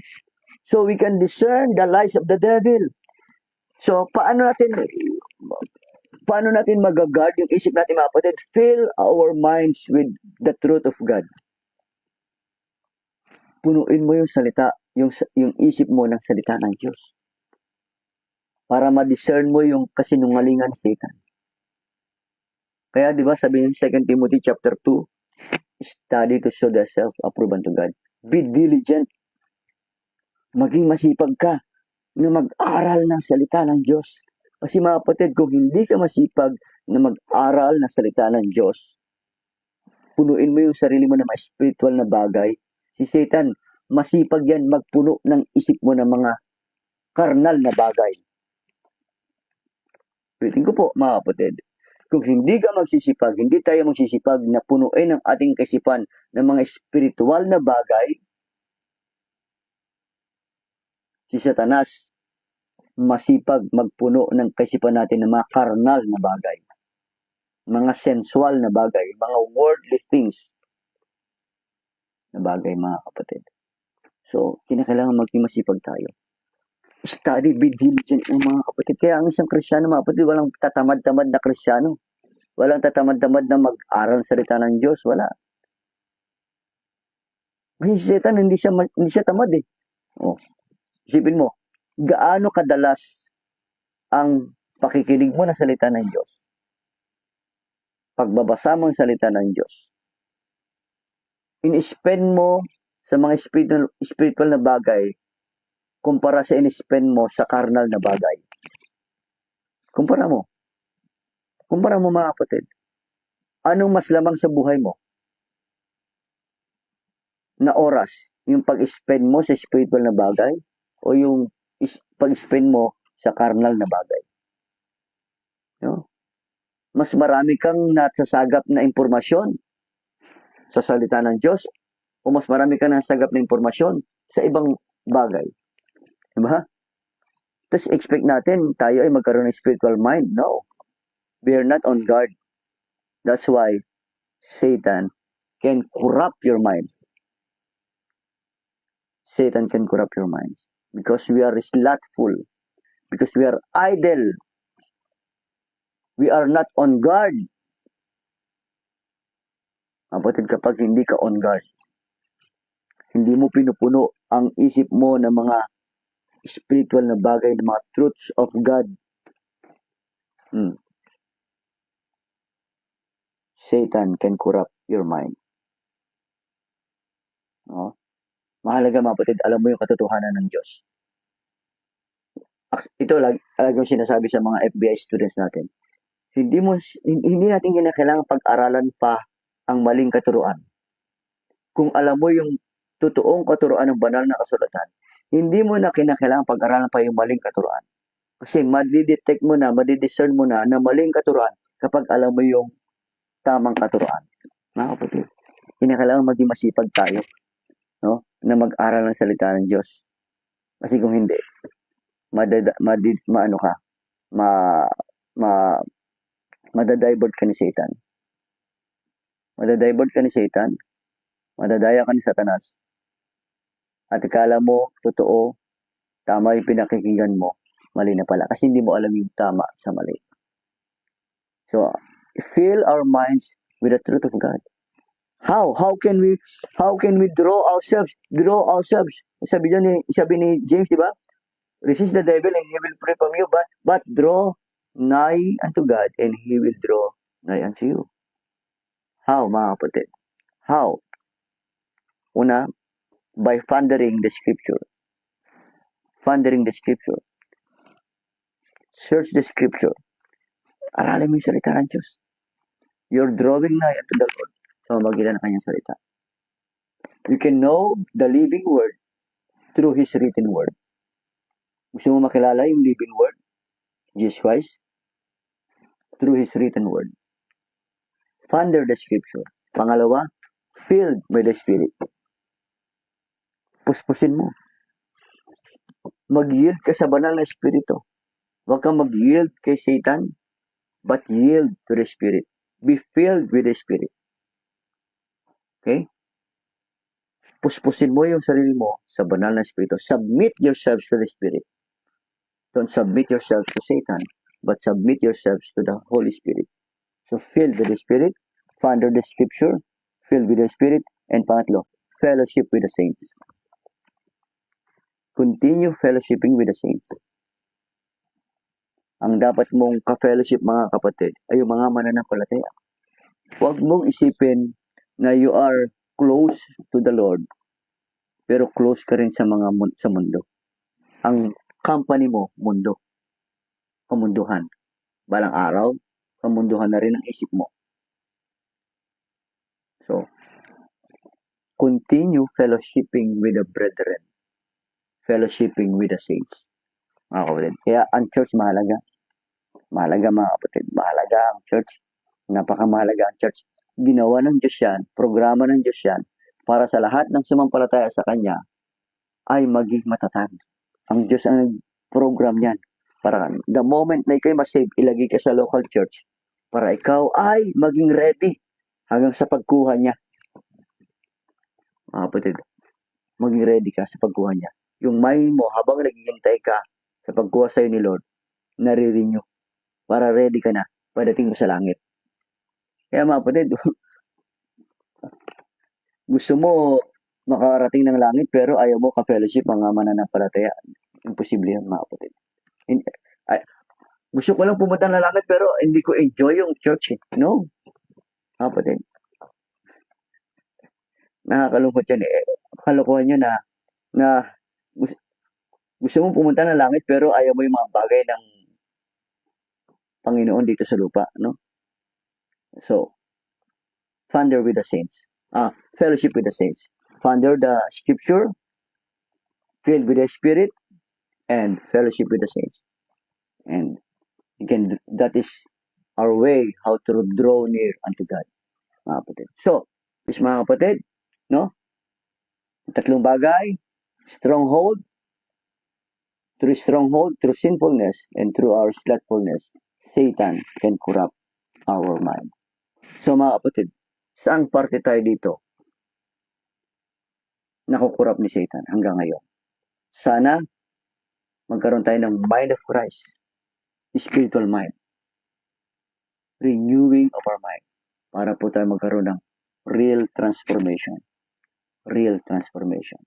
so we can discern the lies of the devil. So, paano natin mag-guard yung isip natin, mga kapatid? Fill our minds with the truth of God. Punuin mo yung salita, yung isip mo ng salita ng Diyos. Para ma-discern mo yung kasinungalingan sa Satan. Kaya, di ba, sabi ng 2 Timothy chapter 2, study to show thyself approved unto God. Be diligent. Maging masipag ka na mag-aral ng salita ng Diyos. Kasi mga kapatid, kung hindi ka masipag na mag-aral ng salita ng Diyos, punuin mo yung sarili mo ng mga spiritual na bagay, si Satan, masipag yan magpuno ng isip mo ng mga karnal na bagay. Pitin ko po, mga kapatid, kung hindi ka magsisipag, hindi tayo magsisipag na punuin ang ating kaisipan ng mga spiritual na bagay, si Satanas, masipag magpuno ng kaisipan natin ng mga karnal na bagay, mga sensual na bagay, mga worldly things na bagay, mga kapatid. So, kinakailangan maging masipag tayo. Study, be diligent ng mga kapatid. Kaya ang isang Kristyano, mga kapatid, walang tatamad-tamad na Kristyano. Walang tatamad-tamad na mag-aral sa salita ng Diyos. Wala. Kasi si Satan, hindi siya tamad eh. Oh, isipin mo, gaano kadalas ang pakikinig mo ng salita ng Diyos? Pagbabasa mo ng salita ng Diyos. In-spend mo sa mga spiritual na bagay kumpara sa in-spend mo sa carnal na bagay. Kumpara mo. Kumpara mo, mga kapatid. Anong mas lamang sa buhay mo? Na oras? Yung pag-spend mo sa spiritual na bagay o yung pag-spend mo sa carnal na bagay? No? Mas marami kang nasasagap na impormasyon sa salita ng Diyos o mas marami kang nasasagap na impormasyon sa ibang bagay? Diba? Tapos expect natin tayo ay magkaroon ng spiritual mind. No. We are not on guard. That's why Satan can corrupt your minds. Satan can corrupt your minds. Because we are slothful. Because we are idle. We are not on guard. Kapatid, kapag hindi ka on guard, hindi mo pinupuno ang isip mo ng mga spiritual na bagay, ng mga truths of God, Satan can corrupt your mind. No? Mahalaga, mga kapatid, alam mo yung katotohanan ng Diyos. Ito lagi yung sinasabi sa mga FBI students natin. Hindi natin kinakailangan pag-aralan pa ang maling katuruan. Kung alam mo yung totoong katuruan ng banal na kasulatan, hindi mo na kinakailangan pag-aralan pa yung maling katuruan. Kasi madidetect mo na, madidiscern mo na maling katuruan kapag alam mo yung tamang katuruan. Mga kapatid, kinakailangan maging masipag tayo, no, na mag-aral ng salita ng Diyos. Kasi kung hindi, madadivert ka ni Satan. Madadivert ka ni Satan, madadaya ka ni Satanas. At ikala mo, totoo, tama yung pinakikinggan mo, mali na pala. Kasi hindi mo alam yung tama sa mali. So, fill our minds with the truth of God. How can we draw ourselves? Sabi ni James, di ba? Resist the devil and he will flee from you, but draw nigh unto God, and He will draw nigh unto you. How, mga kapatid? How? Una, by pondering the scripture. Pondering the scripture. Search the scripture. Aralin mo yung salita ng Diyos. You're drawing nigh unto the Lord sa mamagitan ng kanyang salita. You can know the living word through His written word. Gusto mo makilala yung living word? Jesus Christ? Through His written word. Ponder the scripture. Pangalawa, filled by the Spirit. Puspusin mo. Mag-yield ka sa banal na Espiritu. Huwag kang mag-yield kay Satan, but yield to the Spirit. Be filled with the Spirit. Okay? Puspusin mo yung sarili mo sa banal na Espiritu. Submit yourselves to the Spirit. Don't submit yourselves to Satan, but submit yourselves to the Holy Spirit. So, filled with the Spirit, ponder the Scripture, filled with the Spirit, and pangatlo, fellowship with the saints. Continue fellowshipping with the saints. Ang dapat mong ka-fellowship, mga kapatid, ay yung mga mananampalataya. Huwag mong isipin na you are close to the Lord, pero close ka rin sa sa mundo. Ang company mo, mundo. Kamunduhan. Balang araw, kamunduhan na rin ang isip mo. So, continue fellowshipping with the brethren. Fellowshipping with the saints. Mga kapatid. Kaya ang church mahalaga. Mahalaga, mga kapatid. Mahalaga ang church. Napakamahalaga ang church. Ginawa ng Diyos yan, programa ng Diyos yan, para sa lahat ng sumampalataya sa Kanya ay maging matatag. Ang Diyos ang program yan. Para the moment na ikaw masave, ilagay ka sa local church para ikaw ay maging ready hanggang sa pagkuha niya. Mga kapatid, maging ready ka sa pagkuha niya. Yung mind mo, habang naghihintay ka sa pagkuha sa'yo ni Lord, nare-renew. Para ready ka na pagdating mo sa langit. Kaya mga kapatid, gusto mo makarating ng langit pero ayaw mo ka-fellowship mga mananampalataya. Imposible yan, mga kapatid. Gusto ko lang pumunta ng langit pero hindi ko enjoy yung church. No. Mga kapatid. Nakakalungkot yan eh. Kalokohan yun na gusto mo pumunta ng langit pero ayaw mo yung mga bagay ng Panginoon dito sa lupa. No? So, ponder with the saints. Fellowship with the saints. Ponder the scripture, filled with the Spirit, and fellowship with the saints. And again, that is our way how to draw near unto God, mga kapatid. So, mga kapatid, no? Tatlong bagay, stronghold, through sinfulness, and through our slothfulness, Satan can corrupt our mind. So, mga kapatid, saang parte tayo dito nakukurap ni Satan hanggang ngayon? Sana magkaroon tayo ng mind of Christ, spiritual mind, renewing of our mind, para po tayo magkaroon ng real transformation. Real transformation.